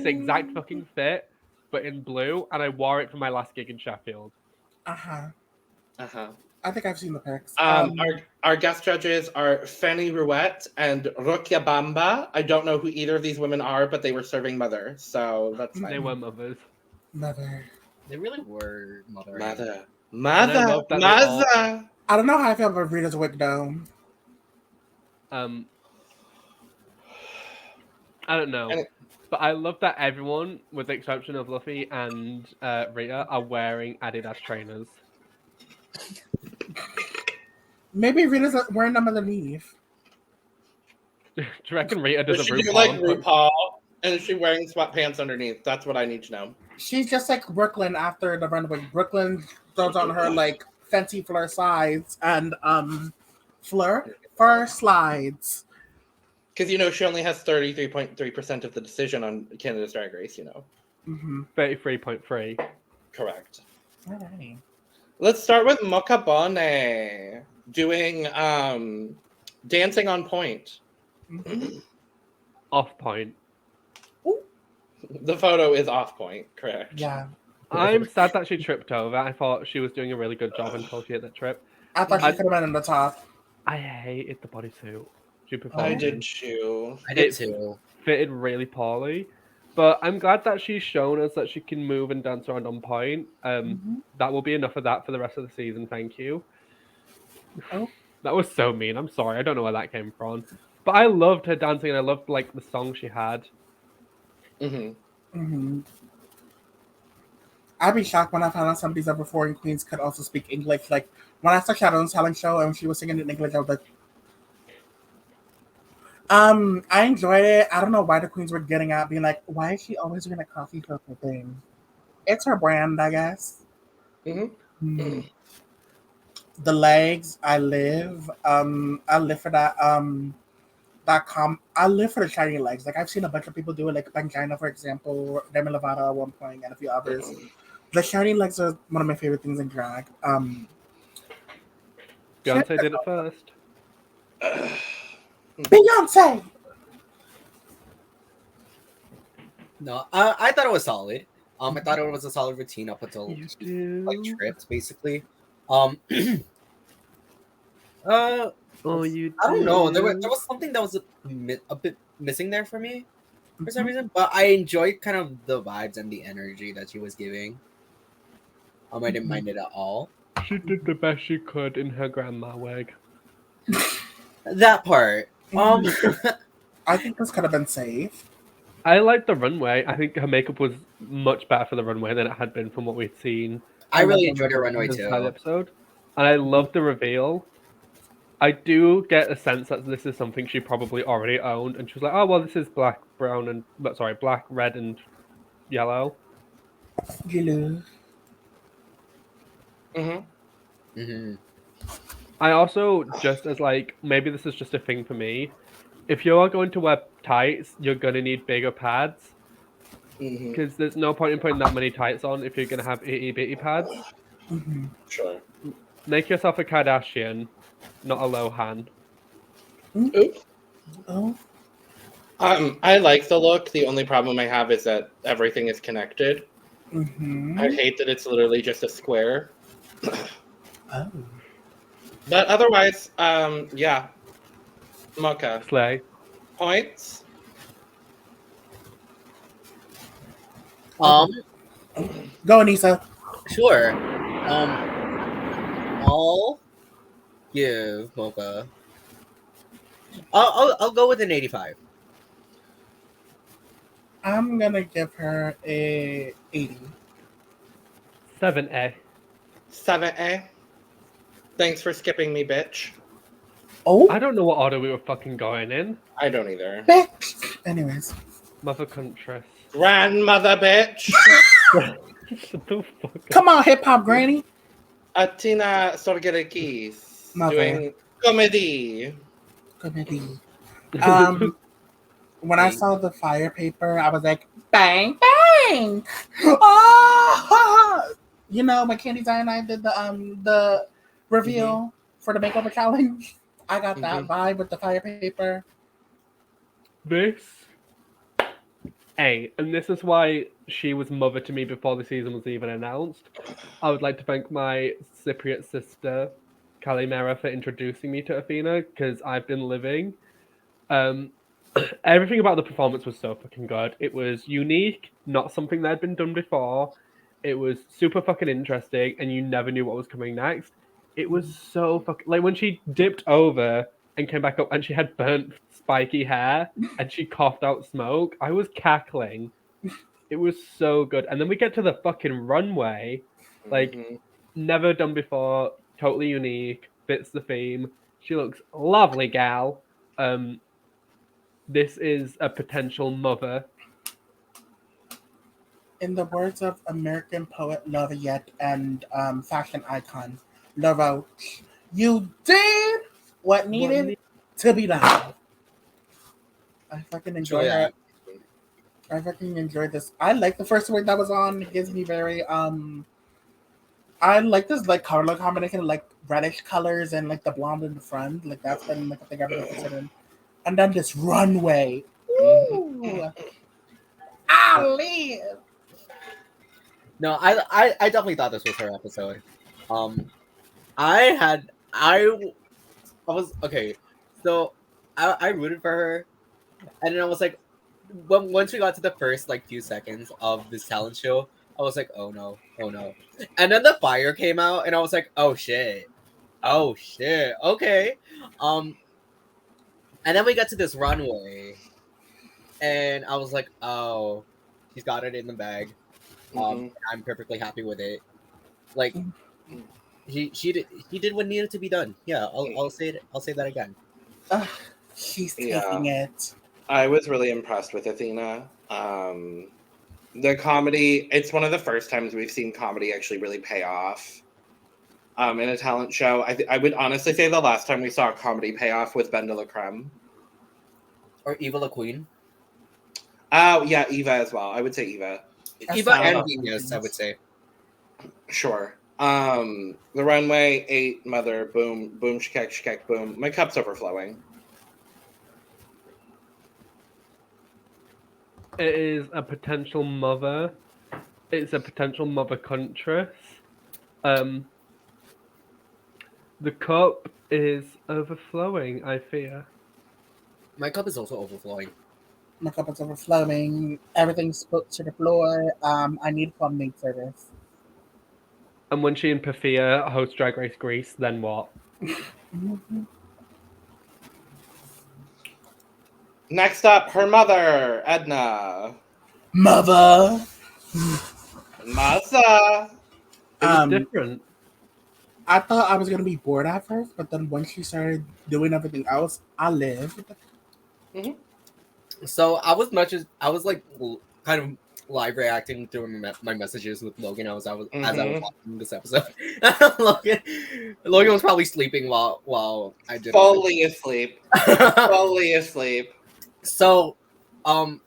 exact fucking fit, but in blue, and I wore it for my last gig in Sheffield. Uh-huh. Uh-huh. I think I've seen the pics. Our guest judges are Fanny Rouette and Rokia Bamba. I don't know who either of these women are, but they were serving mother, so that's fine. They were mothers. Mother. They really were mother. Mother. I don't know how I feel about Rita's wig though. I don't know. But I love that everyone, with the exception of Luffy and Rita, are wearing Adidas trainers. Maybe Rita's wearing them underneath. Do you reckon Rita does Does a she do RuPaul? like RuPaul? And is she wearing sweatpants underneath? That's what I need to know. She's just like Brooklyn after the runway. Brooklyn throws on her like fancy fleur slides and fur slides. Because, she only has 33.3% of the decision on Canada's Drag Race, 33.3. Correct. All right. Let's start with Mocca Bone doing Dancing on Point. Mm-hmm. Off point. The photo is off point, correct? Yeah. I'm sad that she tripped over. I thought she was doing a really good job until she hit that trip. I thought she could have been in the top. I hated the bodysuit she performed I in. did too. I did It too. fitted really poorly. But I'm glad that she's shown us that she can move and dance around on point. That will be enough of that for the rest of the season, thank you. Oh. That was so mean. I'm sorry. I don't know where that came from. But I loved her dancing and I loved like the song she had. I'd be shocked when I found out some of these other foreign queens could also speak English. Like when I saw Shadow's talent show and she was singing in English, I was like, I enjoyed it. I don't know why the queens were getting out, being like, why is she always doing a coffee filter thing? It's her brand, I guess. The legs, I live. I live for that. I live for the shiny legs. Like I've seen a bunch of people do it, like Pangina, for example, Demi Lovato at one point, and a few others. The shiny legs are one of my favorite things in drag. Beyonce did it first. Beyonce! No, I thought it was solid. I thought it was a solid routine up until You do. like trips, basically. Oh, you I don't know. There do. was something that was a bit missing there for me for some reason, but I enjoyed kind of the vibes and the energy that she was giving. I didn't mind it at all. She did the best she could in her grandma wig. That part. I think this could have been safe. I liked the runway. I think her makeup was much better for the runway than it had been from what we'd seen. I really enjoyed her runway this too. entire episode, and I loved the reveal. I do get a sense that this is something she probably already owned, and she was like, "Oh well, this is black, red, and yellow." Yellow. I also, just as like, maybe this is just a thing for me, if you are going to wear tights, you're going to need bigger pads. Because there's no point in putting that many tights on if you're going to have itty bitty pads. Sure. Make yourself a Kardashian, not a Lohan. Oops. Oh. I like the look. The only problem I have is that everything is connected. I hate that it's literally just a square. Oh. But otherwise, yeah. Mocca. Slay. Points? Go, Aneesa. Sure. I'll give Mocca. I'll go with an 85. I'm gonna give her a 80. 7A. 7A. Thanks for skipping me, bitch. Oh, I don't know what order we were fucking going in. I don't either. bitch. Anyways, Mother country. Grandmother, bitch. Shut the fuck up. come on, hip hop granny. Athena Sorgelikis. Mother. Doing comedy. Comedy. When I saw the fire paper, I was like, bang, bang. Oh! You know, when Candy Diane and I did the reveal for the makeover challenge, I got that vibe with the fire paper. This A, and this is why she was mother to me before the season was even announced. I would like to thank my Cypriot sister, Kalimera, for introducing me to Athena, because I've been living. Everything about the performance was so fucking good. It was unique, not something that had been done before. It was super fucking interesting, and you never knew what was coming next. It was so fucking... Like, when she dipped over and came back up, and she had burnt, spiky hair, and she coughed out smoke, I was cackling. It was so good. And then we get to the fucking runway. Like, never done before, totally unique, fits the theme. She looks lovely, gal. this is a potential mother. In the words of American poet Laureate and fashion icon La Roche, you did what needed to be done. I fucking enjoy her. I fucking enjoyed this. I like the first word that was on. It gives me very I like this like color combination, like reddish colors and like the blonde in the front. Like that's been like a thing I've been interested in. And then this runway. Ooh, I live. No, I definitely thought this was her episode. I was okay. So I rooted for her, and then I was like, once we got to the first like few seconds of this talent show, I was like, oh no, and then the fire came out, and I was like, oh shit, okay, and then we got to this runway, and I was like, oh, she's got it in the bag. I'm perfectly happy with it. Like he did what needed to be done. Yeah, I'll say it. I'll say that again. She's taking it. I was really impressed with Athena. The comedy, it's one of the first times we've seen comedy actually really pay off in a talent show. I would honestly say the last time we saw a comedy pay off was Ben de la Creme. Or Eva La Queen. Oh, yeah, Eva as well. I would say Eva. Eva and Venus, I would say. Sure. The runway, 8, mother, boom, boom, shkek, boom. My cup's overflowing. It is a potential mother. It's a potential mother contress. The cup is overflowing, I fear. My cup is also overflowing. My cup is overflowing. Everything's put to the floor. I need plumbing service. And when she and Pafia host Drag Race Greece, then what? Next up, her mother, Edna. Mother. Masa. It was different. I thought I was gonna be bored at first, but then once she started doing everything else, I lived. So I was like kind of live reacting through my messages with Logan. As I was watching this episode. Logan was probably sleeping while I did. Fully asleep. Fully asleep. So, I'm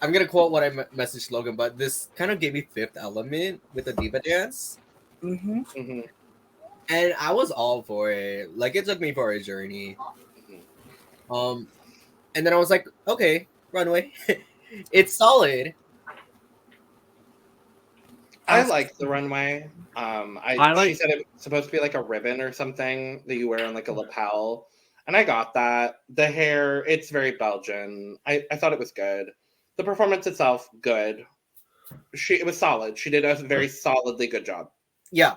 gonna quote what I messaged Logan, but this kind of gave me Fifth Element with the diva dance. And I was all for it. Like, it took me for a journey. And then I was like, okay, runway. It's solid. I like the runway. She said it was supposed to be like a ribbon or something that you wear on like a lapel. And I got that. The hair, it's very Belgian. I thought it was good. The performance itself, good. It was solid. She did a very solidly good job. Yeah.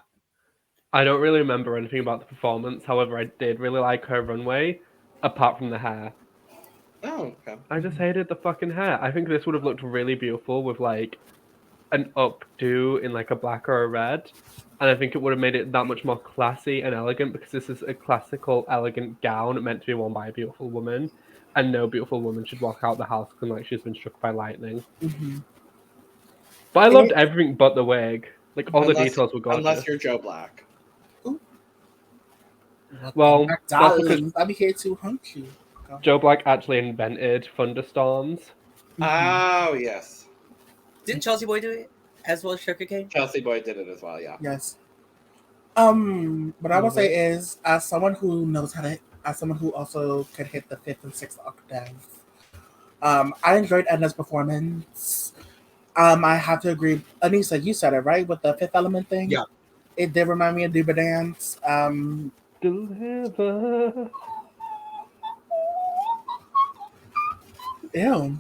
I don't really remember anything about the performance. However, I did really like her runway, apart from the hair. Oh, okay. I just hated the fucking hair. I think this would have looked really beautiful with like an updo in like a black or a red. And I think it would have made it that much more classy and elegant because this is a classical, elegant gown meant to be worn by a beautiful woman. And no beautiful woman should walk out the house looking like she's been struck by lightning. But I loved everything but the wig. Like, all the details were gorgeous. Unless you're Joe Black. Ooh. Well, that's because I'm here to hunt you. Joe Black actually invented thunderstorms. Oh, yes. Didn't Chelsea Boy do it as well as Sugarcane? Chelsea Boy did it as well, yeah. Yes. What I will say is, as someone who knows how to, as someone who also could hit the 5th and 6th octave, I enjoyed Edna's performance. I have to agree. Aneesa, you said it, right? With the 5th element thing? Yeah. It did remind me of Diva Dance. Deliver. Ew.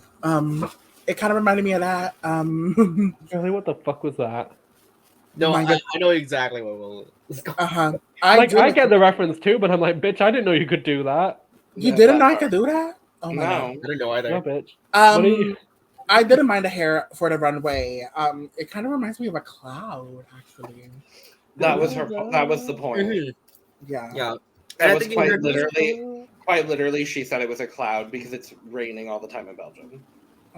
It kind of reminded me of that. Really, what the fuck was that? No, I know exactly what will. I get the reference too, but I'm like, bitch, I didn't know you could do that. You didn't know I could do that? Oh my God. I didn't know either. No, bitch. What are you? I didn't mind the hair for the runway. It kind of reminds me of a cloud, actually. That was the point. Yeah. That was quite literally Quite literally, she said it was a cloud because it's raining all the time in Belgium.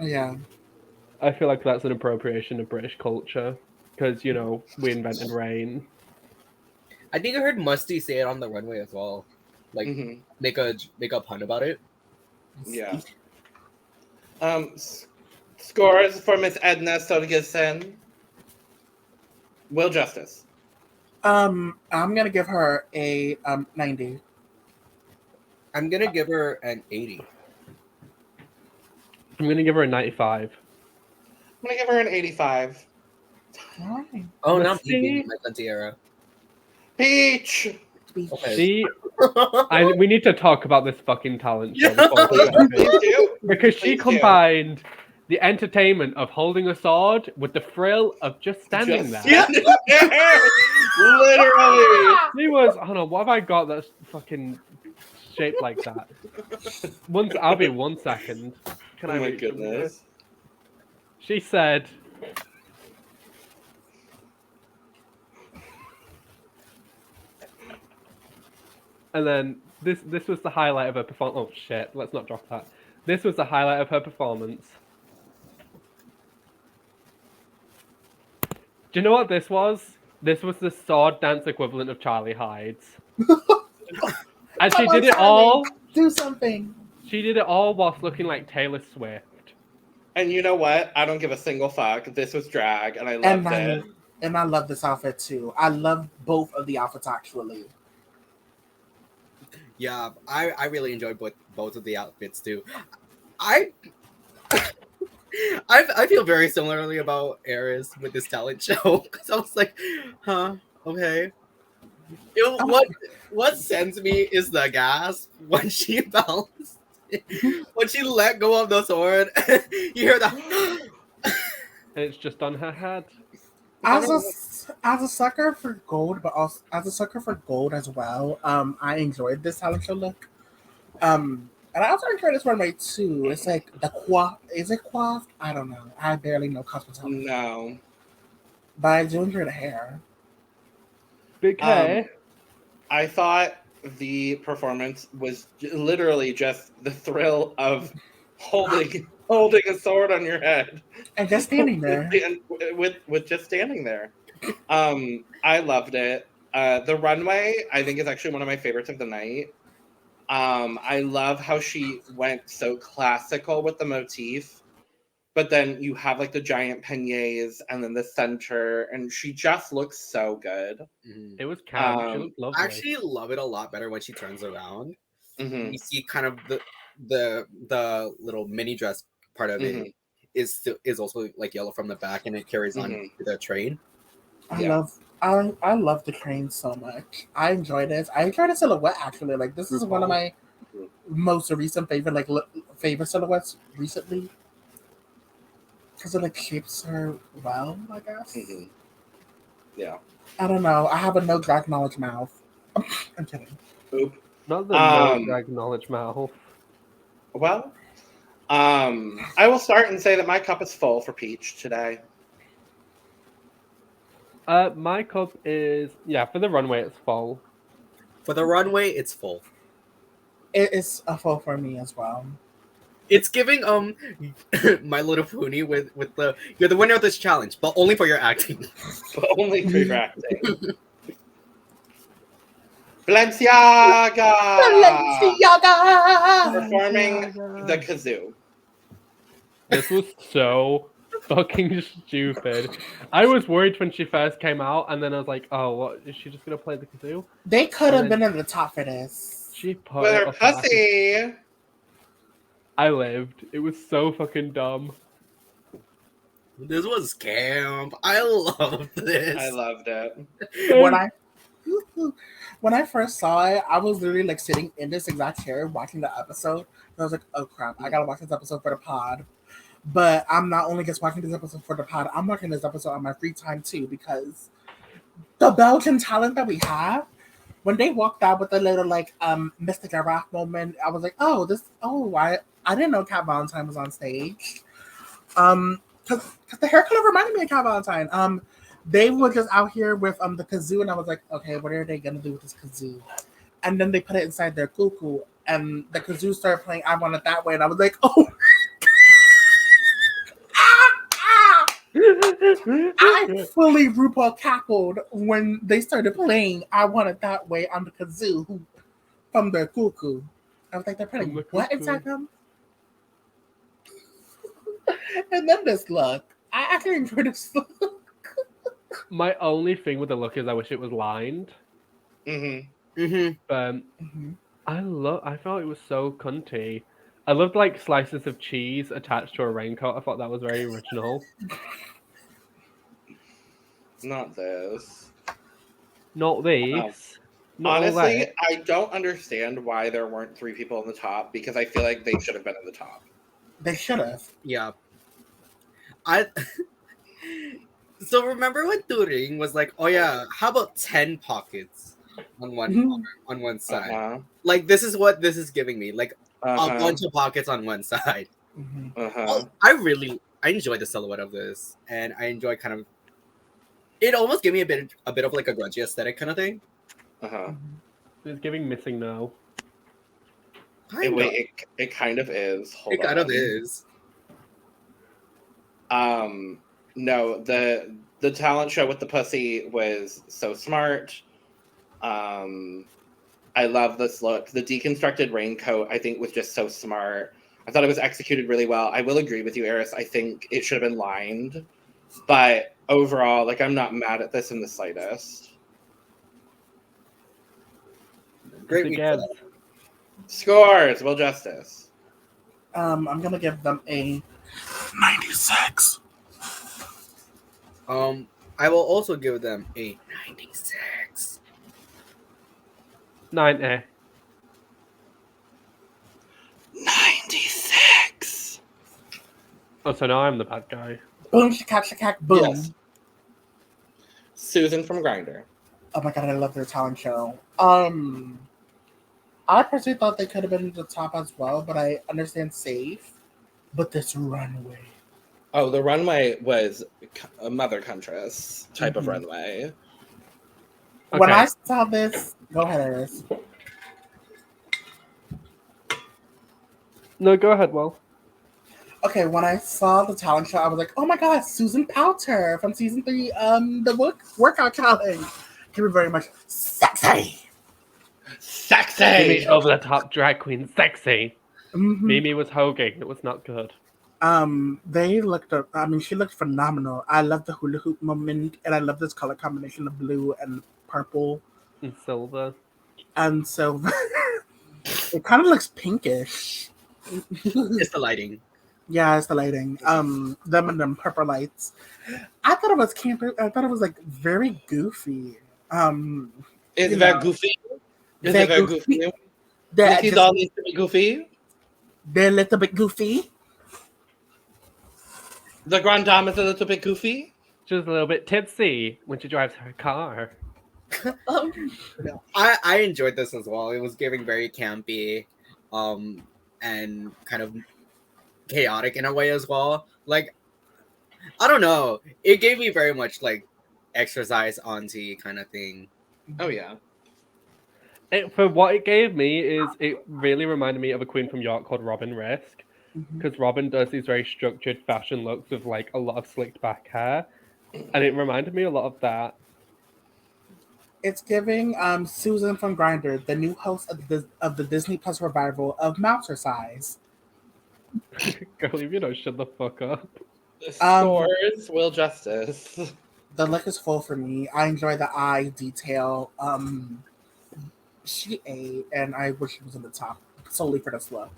Yeah. I feel like that's an appropriation of British culture because, you know, we invented rain. I think I heard Musty say it on the runway as well. Like, make a pun about it. Yeah. Scores for Miss Edna Sorgelsen. Will Justice. I'm gonna give her a 90. I'm gonna give her an 80. I'm gonna give her a 95. I'm gonna give her an 85. Why? Oh, not Musty? me, my country era. Peach. Okay. We need to talk about this fucking talent show before we go Please because she Please do. combined the entertainment of holding a sword with the thrill of just standing there. Standing there. Literally. She was, I don't know, what have I got that's fucking shaped like that? I'll be 1 second. Can I Oh my reach over there? goodness. She said, and then this was the highlight of her performance. Oh shit, let's not drop that. This was the highlight of her performance. Do you know what this was? This was the sword dance equivalent of Charlie Hyde's. And she did it all. Do something. She did it all whilst looking like Taylor Swift. And you know what? I don't give a single fuck. This was drag, and I loved it. And I love this outfit too. I love both of the outfits actually. Yeah, I really enjoyed both of the outfits too. I feel very similarly about Eris with this talent show because I was like, huh, okay. What sends me is the gasp when she bounced, when she let go of the sword. You hear that? And it's just on her head. As a sucker for gold, but also as a sucker for gold as well, I enjoyed this talent show look. And I also enjoyed this runway too. It's like the coif. Is it coiffed? I don't know. I barely know cosmetology. No. But I do enjoy the hair. Big hair. I thought the performance was literally just the thrill of holding a sword on your head And just standing there. with just standing there. I loved it. The runway, I think, is actually one of my favorites of the night. I love how she went so classical with the motif, but then you have like the giant peignets and then the center, and she just looks so good. It was calm. She looked lovely. I actually love it a lot better when she turns around. Mm-hmm. You see kind of the little mini dress part of it is also like yellow from the back, and it carries on to the train. I love the train so much. I enjoy this. I enjoy the silhouette actually. Like this is one of my most recent favorite silhouettes recently. Because it like shapes her well, I guess. Yeah. I don't know. I have a no drag knowledge mouth. I'm kidding. Boop. Not the no drag knowledge mouth. Well, I will start and say that my cup is full for Peach today. My cup is for the runway it's full. For the runway, it's full. It is a full for me as well. It's giving My Little Pony with the you're the winner of this challenge, but only for your acting. But only for your acting. Valenciaga performing the kazoo. This was so fucking stupid. I was worried when she first came out, and then I was like, "Oh, what is she just gonna play the kazoo?" They could have been in the top for this. She put With it her up her pussy. I lived. It was so fucking dumb. This was camp. I loved this. I loved it. When I first saw it, I was literally like sitting in this exact chair watching the episode. And I was like, "Oh crap! I gotta watch this episode for the pod." But I'm not only just watching this episode for the pod. I'm watching this episode on my free time too, because the Belgian talent that we have. When they walked out with the little like Mr. Giraffe moment, I was like, I didn't know Cat Valentine was on stage. Because the hair color reminded me of Cat Valentine. They were just out here with the kazoo, and I was like, okay, what are they gonna do with this kazoo? And then they put it inside their cuckoo, and the kazoo started playing I Want It That Way, and I was like, oh. I fully RuPaul cackled when they started playing I Want It That Way on the kazoo from the cuckoo. I was like, they're playing what inside them? And then this look. I actually enjoyed this look. My only thing with the look is I wish it was lined. I thought it was so cunty. I loved like slices of cheese attached to a raincoat. I thought that was very original. Not this. Not these. Not honestly, I don't understand why there weren't 3 people in the top because I feel like they should have been in the top. They should have. Yeah. So remember when Turing was like, "Oh yeah, how about 10 pockets on one side?" Uh-huh. Like this is what this is giving me, like a bunch of pockets on one side. I enjoy the silhouette of this, and I enjoy kind of. It almost gave me a bit of like a grungy aesthetic kind of thing. It's giving Missing Now. It kind of is. Hold kind on. of is. No, the talent show with the pussy was so smart. I love this look. The deconstructed raincoat, I think, was just so smart. I thought it was executed really well. I will agree with you, Eris. I think it should have been lined. But overall, like, I'm not mad at this in the slightest. Great week for that. Scores, Will Justice. I'm gonna give them a 96. I will also give them a 96. 90. 96. Oh, so now I'm the bad guy. Boom, shakak, boom. Yes. Susan from Grindr. Oh my god, I love their talent show. I personally thought they could have been at the top as well, but I understand safe. But this runway. Oh, the runway was a Mother Contrast type of runway. Okay. When I saw this, go ahead, Eris. No, go ahead, Will. Okay, when I saw the talent show, I was like, oh my god, Susan Powter from season 3, the workout challenge. She was very much sexy. Sexy! Mimi over the top drag queen, sexy. Mm-hmm. Mimi was hogging. It was not good. They looked up. I mean, she looked phenomenal. I love the hula hoop moment, and I love this color combination of blue and purple And silver. and silver. It kind of looks pinkish. It's the lighting. Yeah, it's the lighting. Them and them purple lights. I thought it was camp. I thought it was like very goofy. Is it very goofy? Is it very goofy? Mickey doll needs to be goofy. They're a little bit goofy. The Grand Dame is a little bit goofy. She's a little bit tipsy when she drives her car. I enjoyed this as well. It was giving very campy, and kind of chaotic in a way as well. Like, I don't know. It gave me very much like exercise auntie kind of thing. Oh yeah. For what it gave me is it really reminded me of a queen from York called Robin Risk. Because Robin does these very structured fashion looks with like a lot of slicked back hair. And it reminded me a lot of that. It's giving Susan from Grindr, the new host of the Disney Plus revival of Mouser Size. Girl, if you don't shut the fuck up. Scores, Will Justice. The look is full for me. I enjoy the eye detail. She ate, and I wish she was in the top solely for this look.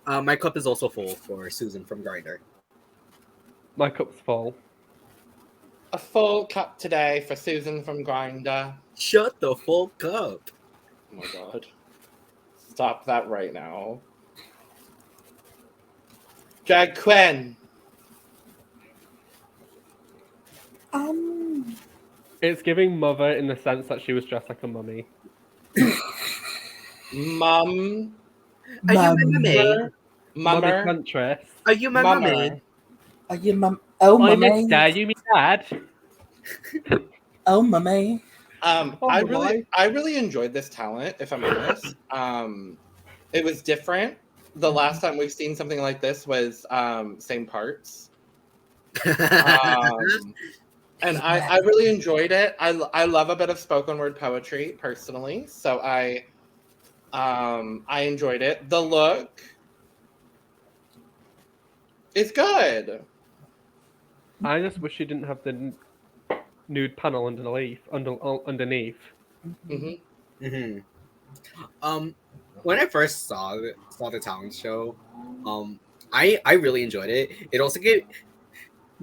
My cup is also full for Susan from Grindr. My cup's full. A full cup today for Susan from Grindr. Shut the full cup. Oh my god. Stop that right now. Drag Couenne. It's giving mother in the sense that she was dressed like a mummy. Mum. Are you my mummy? Mummy Mummer. Huntress. Are you my Mummer. mummy? Are you mum? Oh, Oh, mummy. mister, you mean dad? Oh, mummy. I really enjoyed this talent, if I'm honest. It was different. The last time we've seen something like this was same parts. And I really enjoyed it. I love a bit of spoken word poetry personally, so I enjoyed it. The look is good. I just wish she didn't have the nude panel underneath. Mm-hmm. When I first saw the talent show, I really enjoyed it. It also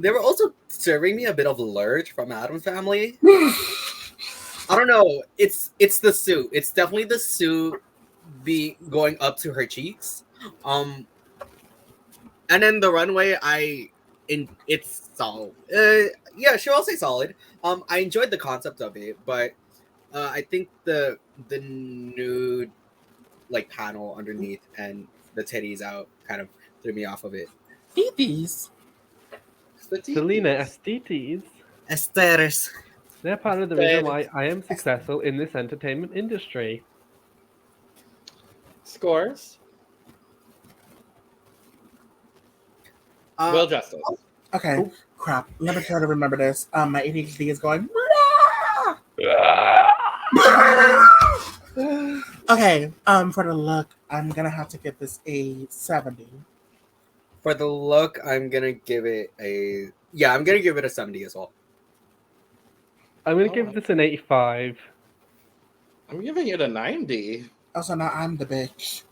they were also serving me a bit of lurch from Adam's family. I don't know. It's the suit. It's definitely the suit be going up to her cheeks. And then the runway, it's solid. Yeah, sure, I'll say solid. I enjoyed the concept of it, but I think the nude like panel underneath and the titties out kind of threw me off of it. Titties. Selena Estetes. Esteres. They're part of the reason why I am successful in this entertainment industry. Scores. Will Justice. Okay, crap. Let me try to remember this. My ADHD is going. Okay, for the look, I'm gonna have to give this a 70. For the look, I'm gonna give it a 70 as well. I'm going to give this an 85. I'm giving it a 90. Also, now I'm the bitch.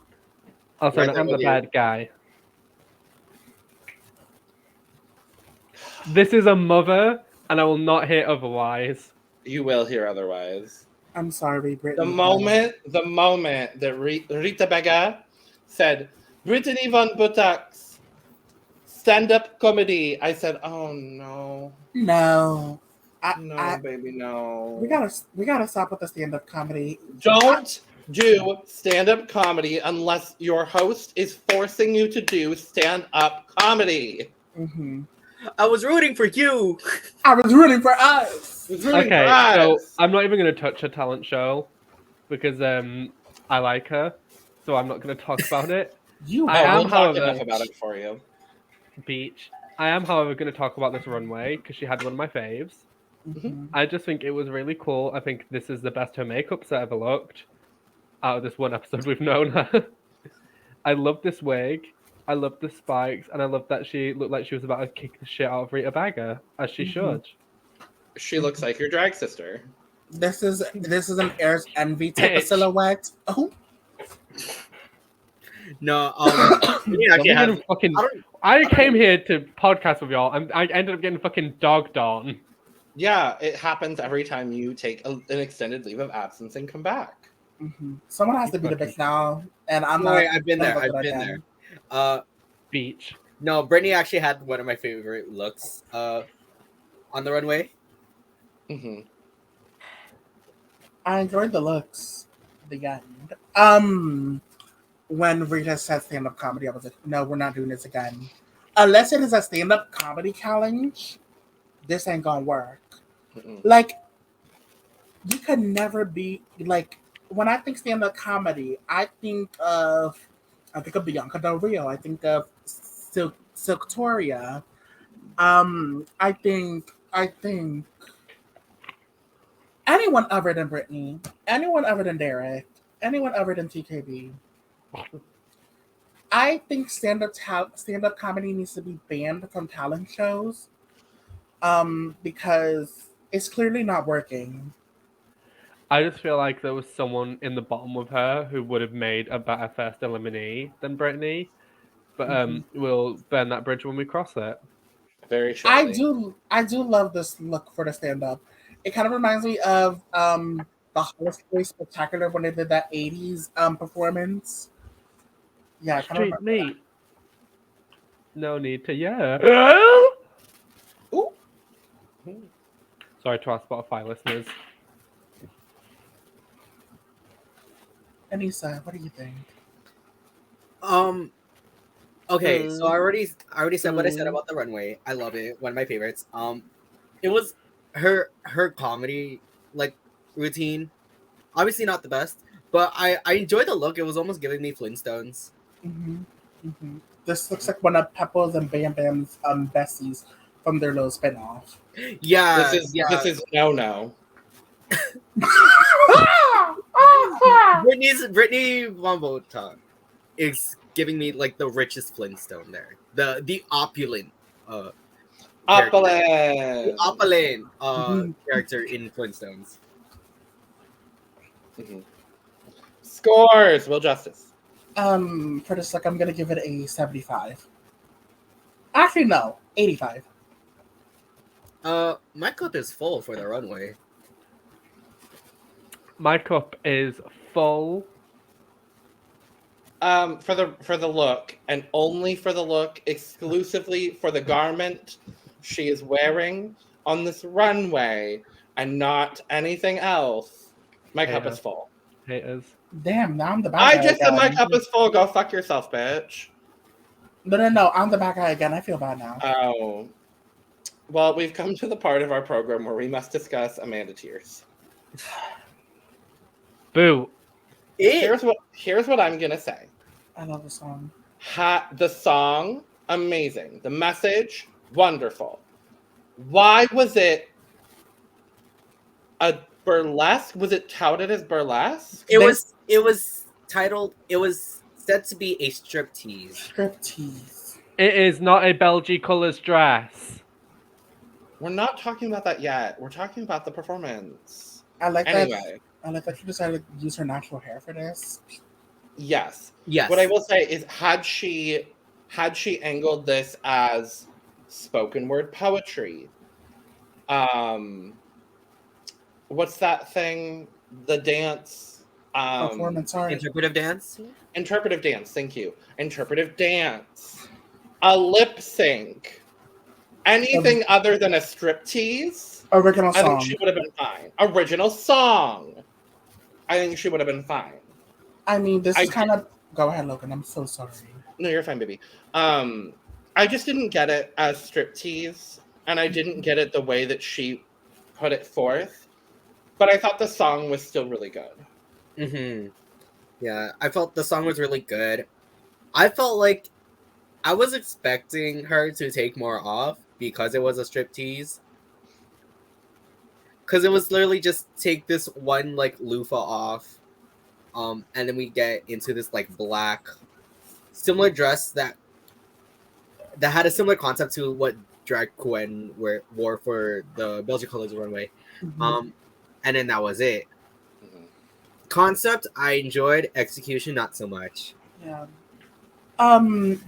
Also, Right there I'm the with you. bad guy. This is a mother, and I will not hear otherwise. You will hear otherwise. I'm sorry, Brittany. The moment that Rita Baga said, Brittany von Bottoks, stand-up comedy, I said, oh no. No. Baby, no. We gotta stop with the stand-up comedy. Don't do stand-up comedy unless your host is forcing you to do stand-up comedy. Mm-hmm. I was rooting for you. I was rooting for us. Okay, so I'm not even going to touch her talent show because I like her, so I'm not going to talk about it. You I am, we'll talk however, enough about it for you. Beach. I am, however, going to talk about this runway because she had one of my faves. Mhm. I just think it was really cool. I think this is the best her makeup's ever looked out of this one episode we've known her. I love this wig. I love the spikes, and I love that she looked like she was about to kick the shit out of Rita Baga, as she should. She looks like your drag sister. This is an Eris envy type of silhouette. Oh, No, I came here to podcast with y'all, and I ended up getting fucking dogged on. Yeah, it happens every time you take an extended leave of absence and come back. mhm. Someone has to be the bitch now, and I'm no, not. I've been there. I've been there. Beach. No, Brittany actually had one of my favorite looks on the runway. Mm-hmm. I enjoyed the looks. The end. When Rita said stand-up comedy, I was like, no, we're not doing this again. Unless it is a stand-up comedy challenge, this ain't gonna work. Mm-mm. Like, you could never be like. When I think stand-up comedy, I think of Bianca Del Rio. I think of Silktoria. I think anyone other than Brittany, anyone other than Derek, anyone other than TKB. I think stand-up comedy needs to be banned from talent shows, because it's clearly not working. I just feel like there was someone in the bottom with her who would have made a better first eliminee than Brittany. But we'll burn that bridge when we cross it. Very shortly. I do love this look for the stand-up. It kind of reminds me of the Holiday Spectacular when they did that 80s performance. Yeah, I kind of Street meat. No need to Ooh. Sorry to our Spotify listeners. Aneesa, what do you think? Okay, so I already said what I said about the runway. I love it. One of my favorites. It was her comedy like routine. Obviously not the best, But I enjoyed the look. It was almost giving me Flintstones. This looks like one of Pebbles and Bam Bam's besties from their little spinoff. Yeah, This is no. Brittany von Bottoks is giving me like the richest Flintstone there. The opulent character in Flintstones. Scores, Will Justice. For this look, I'm gonna give it a 75. Actually, no, 85. My cup is full for the runway. My cup is full. For the look, and only for the look, exclusively for the garment she is wearing on this runway, and not anything else. My cup is full. Haters. Damn, now I'm the bad I guy just said again. my cup is full. Go fuck yourself, bitch. No, I'm the bad guy again. I feel bad now. Oh. Well, we've come to the part of our program where we must discuss Amanda Tears. Boo. Here's what I'm gonna say. I love the song. The song, amazing. The message, wonderful. Why was it a burlesque? Was it touted as burlesque? It was titled. It was said to be a striptease. Striptease. It is not a Belgi-Color's dress. We're not talking about that yet. We're talking about the performance. I like Anyway. that she decided to use her natural hair for this. Yes. Yes. What I will say is, had she angled this as spoken word poetry, what's that thing? The dance. Performance art. Interpretive dance. Interpretive dance. Thank you. Interpretive dance. A lip sync. Anything other than a striptease. Original I song. think she would have been fine. Original song. I think she would have been fine. I mean, this is kind of... Go ahead, Logan. I'm so sorry. No, you're fine, baby. I just didn't get it as striptease, and I didn't get it the way that she put it forth. But I thought the song was still really good. Mm-hmm. Yeah, I felt the song was really good. I felt like I was expecting her to take more off because it was a striptease. Because it was literally just take this one like loofah off, and then we get into this like black, similar dress that had a similar concept to what drag Couenne wore for the Belgi-Color runway, and then that was it. Concept I enjoyed, execution not so much. Yeah.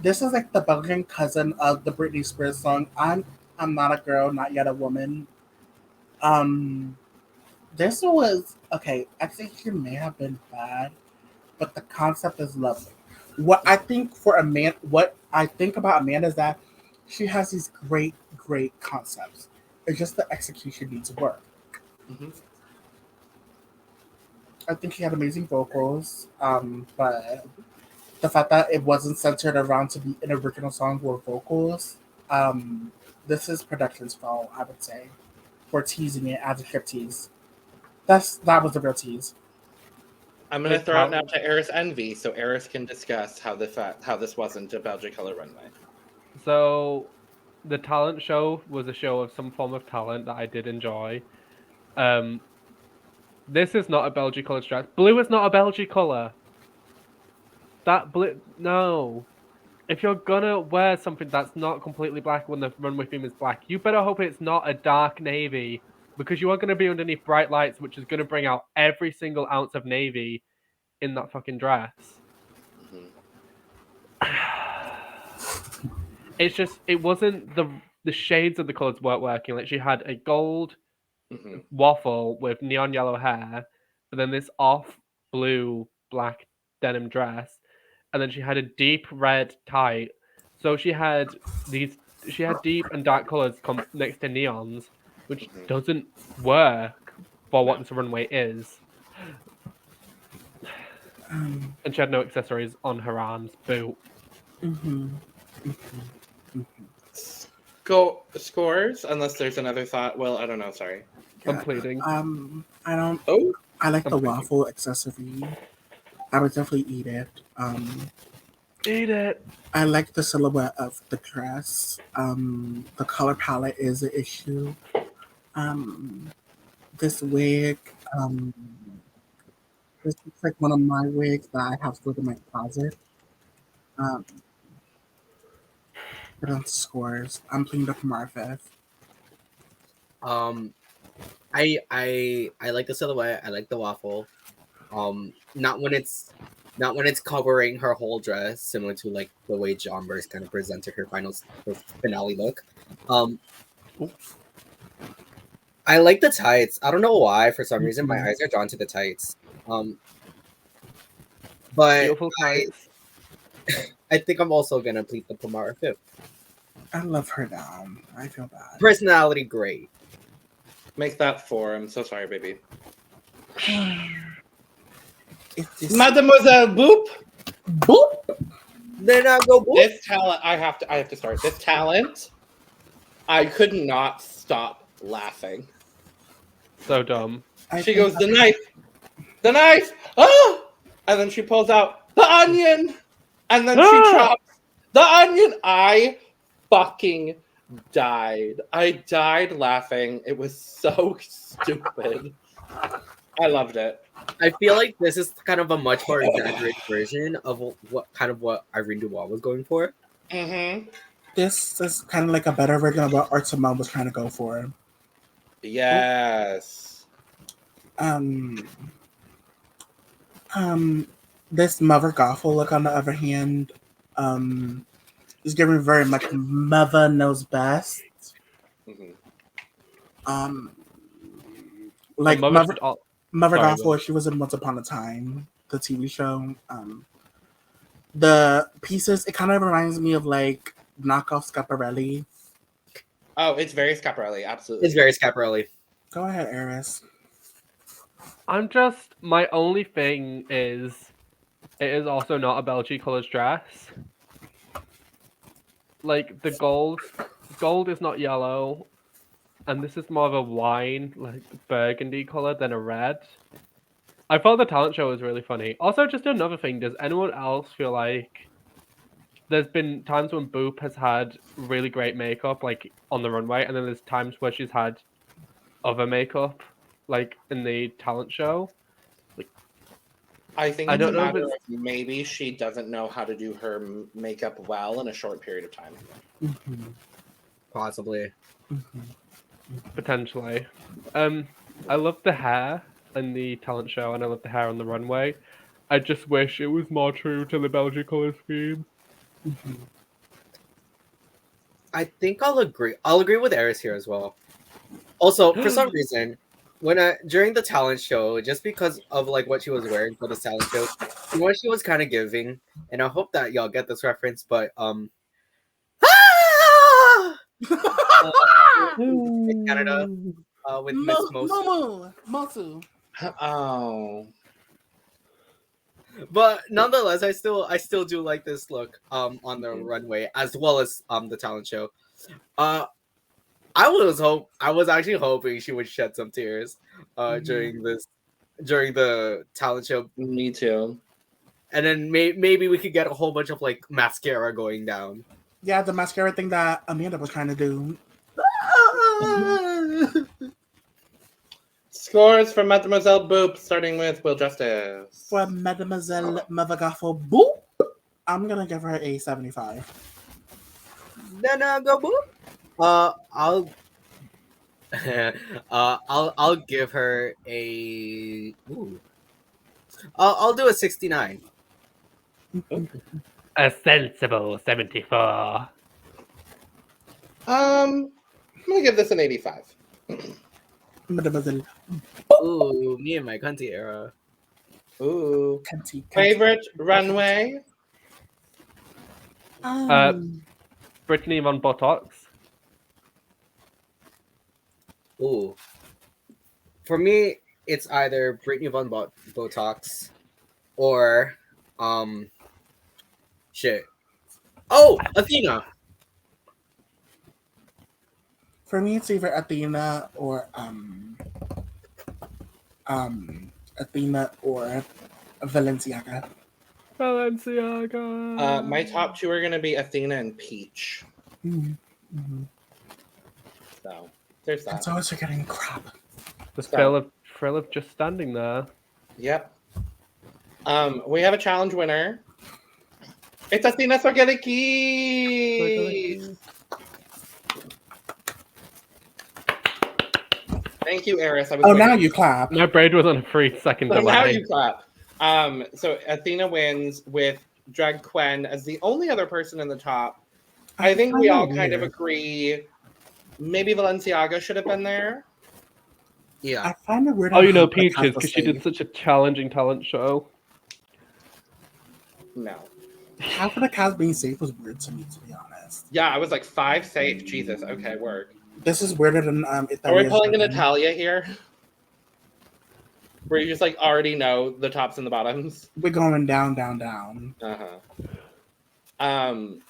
This is like the Belgian cousin of the Britney Spears song. I'm not a girl, not yet a woman. This was okay. Execution may have been bad, but the concept is lovely. What I think about Amanda is that she has these great concepts. It's just the execution needs work. Mm-hmm. I think she had amazing vocals, but the fact that it wasn't centered around to be an original song or vocals, this is production's fault, I would say, for teasing it as a strip tease. That was a real tease. I'm going to throw it now to Eris Envy, so Eris can discuss how this wasn't a Belgi-Color runway. So, the talent show was a show of some form of talent that I did enjoy. This is not a Belgi-Color dress. Blue is not a Belgi-Color. That blue, no. If you're gonna wear something that's not completely black when the runway theme is black, you better hope it's not a dark navy, because you are gonna be underneath bright lights, which is gonna bring out every single ounce of navy in that fucking dress. It's just, it wasn't the shades of the colors weren't working. Like, she had a gold waffle with neon yellow hair, but then this off blue black denim dress, and then she had a deep red tight. So she had deep and dark colors come next to neons, which doesn't work for what this runway is. And she had no accessories on her arms. Boo. Go scores, unless there's another thought. Well, I don't know. Sorry. I'm pleading. I don't. Oh, I like the waffle accessory. I would definitely eat it. Eat it. I like the silhouette of the dress. The color palette is an issue. This wig, um, this looks like one of my wigs that I have stored in my closet. Um, but on scores, I'm playing the Kumar Fifth. Um, I like the silhouette. I like the waffle. Not when it's covering her whole dress, similar to like the way John Burrs kind of presented her finale look. I like the tights. I don't know why. For some reason, my eyes are drawn to the tights. But Beautiful tights. I think I'm also gonna plead the Pomara Fifth. I love her now. I feel bad. Personality, great. Make that 4. I'm so sorry, baby. It's just Mademoiselle Boop. boop. Then I go. This talent, I have to start. This talent, I could not stop laughing. So dumb. She goes, the knife, oh! And then she pulls out the onion, and then she chops the onion. I fucking died. I died laughing. It was so stupid. I loved it. I feel like this is kind of a much more exaggerated version of what Irene Dubois was going for. Mm-hmm. This is kind of like a better version of what Art Simone was trying to go for. Yes. This Mother Gothel look, on the other hand, is giving very much Mother Knows Best. Mm-hmm. Like Mother Mother Sorry, Gothel, she was in Once Upon a Time, the TV show. The pieces, it kind of reminds me of like knockoff Schiaparelli. Oh, it's very Schiaparelli, absolutely. It's very Schiaparelli. Go ahead, Eris. My only thing is, it is also not a Belgi-Color dress. Like, the gold is not yellow, and this is more of a wine, like, burgundy color than a red. I thought the talent show was really funny. Also, just another thing, does anyone else feel like there's been times when Boop has had really great makeup, like, on the runway, and then there's times where she's had other makeup, like, in the talent show? I think I it's a don't know if matter it's- of maybe she doesn't know how to do her makeup well in a short period of time. Mm-hmm. Possibly. Mm-hmm. Potentially. I love the hair in the talent show, and I love the hair on the runway. I just wish it was more true to the Belgi-Color theme. Mm-hmm. I think I'll agree. I'll agree with Eris here as well. Also, for some reason, during the talent show, just because of like what she was wearing for the talent show, what she was kind of giving, and I hope that y'all get this reference, but in Canada, with Miss Mosu. Mosu. Oh. But nonetheless, I still do like this look on the runway as well as the talent show. I was actually hoping she would shed some tears during the talent show. Me too. And then maybe we could get a whole bunch of like mascara going down. Yeah, the mascara thing that Amanda was trying to do. Scores for Mademoiselle Boop, starting with Will Justice. For Mademoiselle Mother Gothel Boop, I'm gonna give her a 75. Then go Boop. I'll give her a. Ooh. I'll do a 69. A sensible 74. I'm gonna give this an 85. Mademoiselle Ooh, me and my cunty era. Ooh. Cunty. Favorite runway? Brittany von Bottoks. Ooh. For me, it's either Brittany von Bottoks or shit. Oh, Athena. For me, it's either Athena or Valenciaga. Valenciaga. My top two are gonna be Athena and Peach. Mm-hmm. So there's that. It's always forgetting crap. The thrill of just standing there. Yep. We have a challenge winner. It's Athena Sorgelikis. Thank you, Eris. Now you clap. My braid was on a 3-second delay. Now you clap. So Athena wins with Drag Couenne as the only other person in the top. I think we all kind of agree. Maybe Valenciaga should have been there. Yeah. I find it weird. Oh, you know Peaches, because she did such a challenging talent show. No. Half of the cast being safe was weird to me, to be honest. Yeah, I was like 5 safe. Jesus. Okay, work. This is weirder than Are we pulling an Natalia here? Where you just like already know the tops and the bottoms? We're going down, down, down.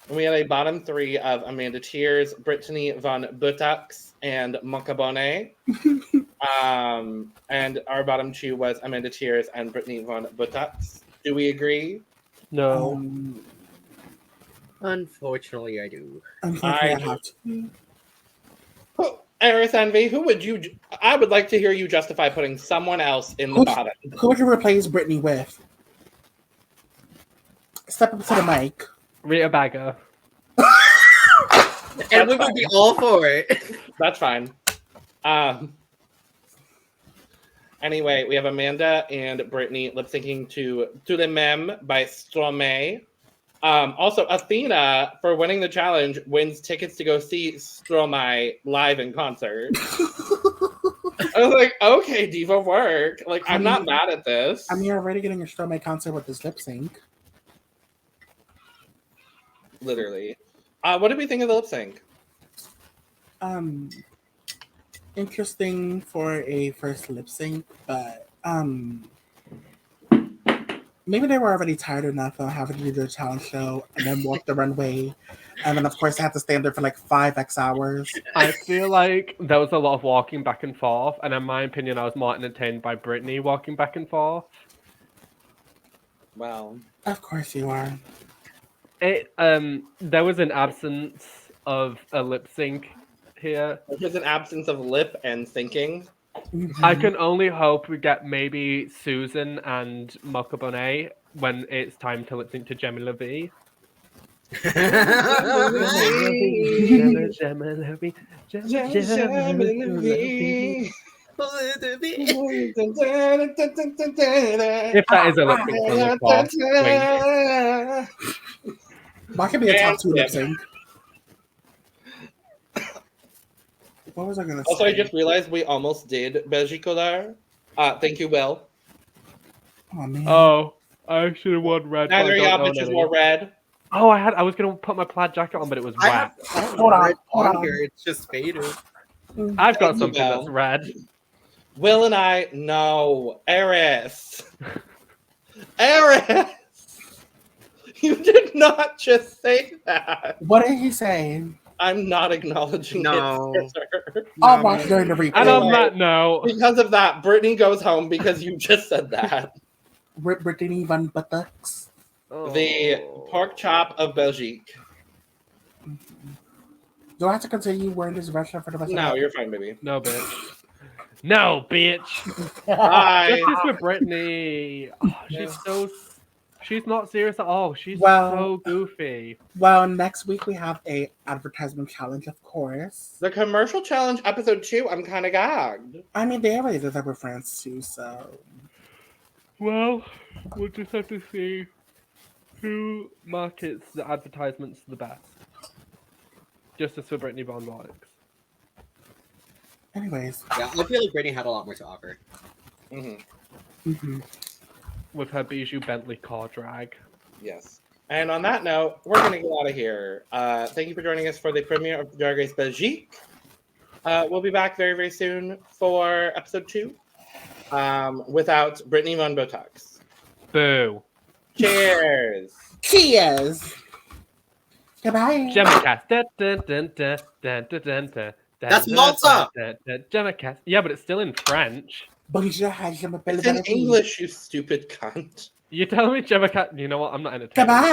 We had a bottom 3 of Amanda Tears, Brittany von Bottoks, and Mocca Bone. And our bottom 2 was Amanda Tears and Brittany von Bottoks. Do we agree? No. Unfortunately, I do. Unfortunately, I have to. Eris Envy, who would you? I would like to hear you justify putting someone else in the bottom. Who would you replace Brittany with? Step up to the mic. Rita Baga. And we would be all for it. That's fine. Anyway, we have Amanda and Brittany lip syncing to the Meme by Stromae. Also, Athena, for winning the challenge, wins tickets to go see Stromae live in concert. I was like, okay, diva work. Like, I'm not mad at this. I mean, you're already getting a Stromae concert with this lip sync. Literally. What did we think of the lip sync? Interesting for a first lip sync, but maybe they were already tired enough of having to do the talent show and then walk the runway, and then of course they had to stand there for like 5x hours. I feel like there was a lot of walking back and forth, and in my opinion, I was more entertained by Brittany walking back and forth. Well, Of course you are. There was an absence of a lip sync here. there's an absence of lip and thinking. I can only hope we get maybe Susan and Mocca Bone when it's time to lip sync to Gemma Levy. If that is a lip sync from the course, That could be a top 2 lip sync. What was I gonna say? Also, I just realized we almost did Belgi-Color. Thank you, Will. Oh man. Oh, I should have worn red. Neither of y'all bitches wore red. Oh, I was gonna put my plaid jacket on, but it was wet. Hold on. Here. It's just faded. I've got Thank you, something Belle. that's red. Will and I know. Eris. Eris! You did not just say that. What did he say? I'm not acknowledging No. it further. I'll watch during the replay. And on that note, Because of that, Brittany goes home because you just said that. Brittany von Bottoks. The pork chop of Belgique. Do I have to continue wearing this restaurant for the rest of the No, night? you're fine, baby. No, bitch. No, bitch. Bye. Justice for Brittany. Oh, she's not serious at all. She's Well- so goofy. Well, next week we have a advertisement challenge, of course. The commercial challenge episode 2, I'm kind of gagged. I mean, they already did that with France too, so. Well, we'll just have to see who markets the advertisements the best. Justice for Brittany von Bottoks. Anyways. Yeah, I feel like Brittany had a lot more to offer. With her bijou Bentley car drag. Yes. And on that note, we're going to get out of here. Thank you for joining us for the premiere of Drag Race Belgique. We'll be back very, very soon for episode 2 without Brittany von Bottoks. Boo. Cheers. Cheers. Goodbye. Gemma That's Malta. Gemma. Yeah, but it's still in French. Bonjour, It's in English, you stupid cunt. You tell me Gemma Cat. You know what? I'm not entertained. Goodbye.